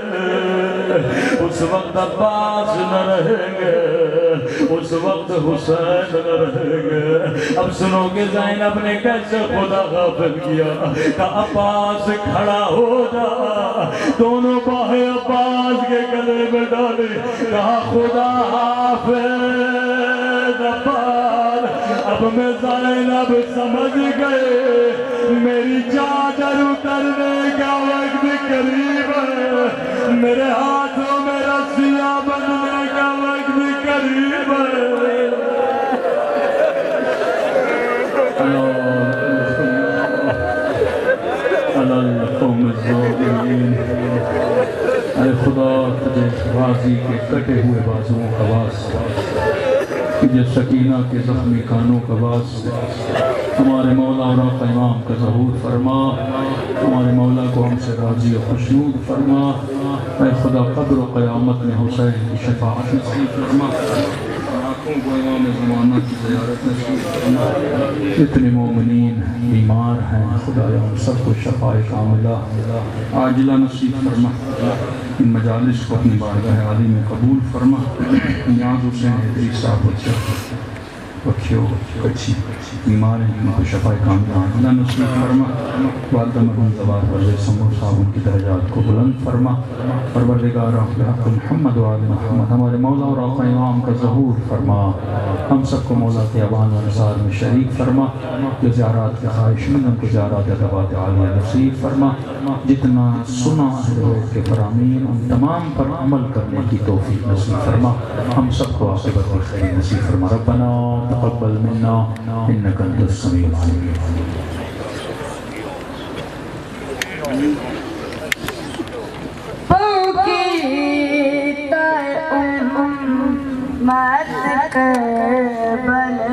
اس وقت عباس نہ رہیں گے, اس وقت حسین نہ رہیں گے. اب سنو کہ زینب نے کیسے خدا غافل کیا. کہا عباس کھڑا ہو جا. دونوں باہیں عباس کے گلے میں ڈالی. کہا خدا حافظ عباس. اب میں زینب سمجھ گئے میری چادر اترنے کا وقت قریب ہے, میرے ہاتھوں میں رسیاں بندھنے کا وقت قریب ہے. اے خدا تجھے غازی کے کٹے ہوئے بازوؤں کا واسطہ, تجھے سکینہ کے زخمی کانوں کا واسطہ, ہمارے مولا اور آقا امام کا ظہور فرما. ہمارے مولا کو ہم سے راضی و خوشنود فرما. اے خدا قبر و قیامت میں حسین کی شفاعت نصیب فرما. آنکھوں کو امام زمانہ کی زیارت نصیب فرما. اتنے مومنین بیمار ہیں خدا ہم سب کو شفاء کاملہ عاجلہ نصیب فرما. ان مجالس کو اپنی بارگاہ عالی میں قبول فرما. نیاز حسین ادریس صاحب بخشو کچھی بیمار ہیں, ان کو شفاء کاملہ نصیب فرما. والدہ مرحوم زوار ورزِ سمور صاحب ان کی درجات کو بلند فرما. پروردگار حق محمد و آل محمد ہمارے مولا اور آقا امام کا ظہور فرما. ہم سب کو مولا کے عوان و نثار میں شریک فرما. جو زیارات کے خواہش مند ان کو زیارات عطوات عالیہ نصیب فرما. جتنا سنا اہل بیت کے فرامین ان تمام پر عمل کرنے کی توفیق نصیب فرما. ہم سب کو عاقبت خیر نصیب فرما. ربنا تقبل منا انک انت السمیع العلیم. مات کربلا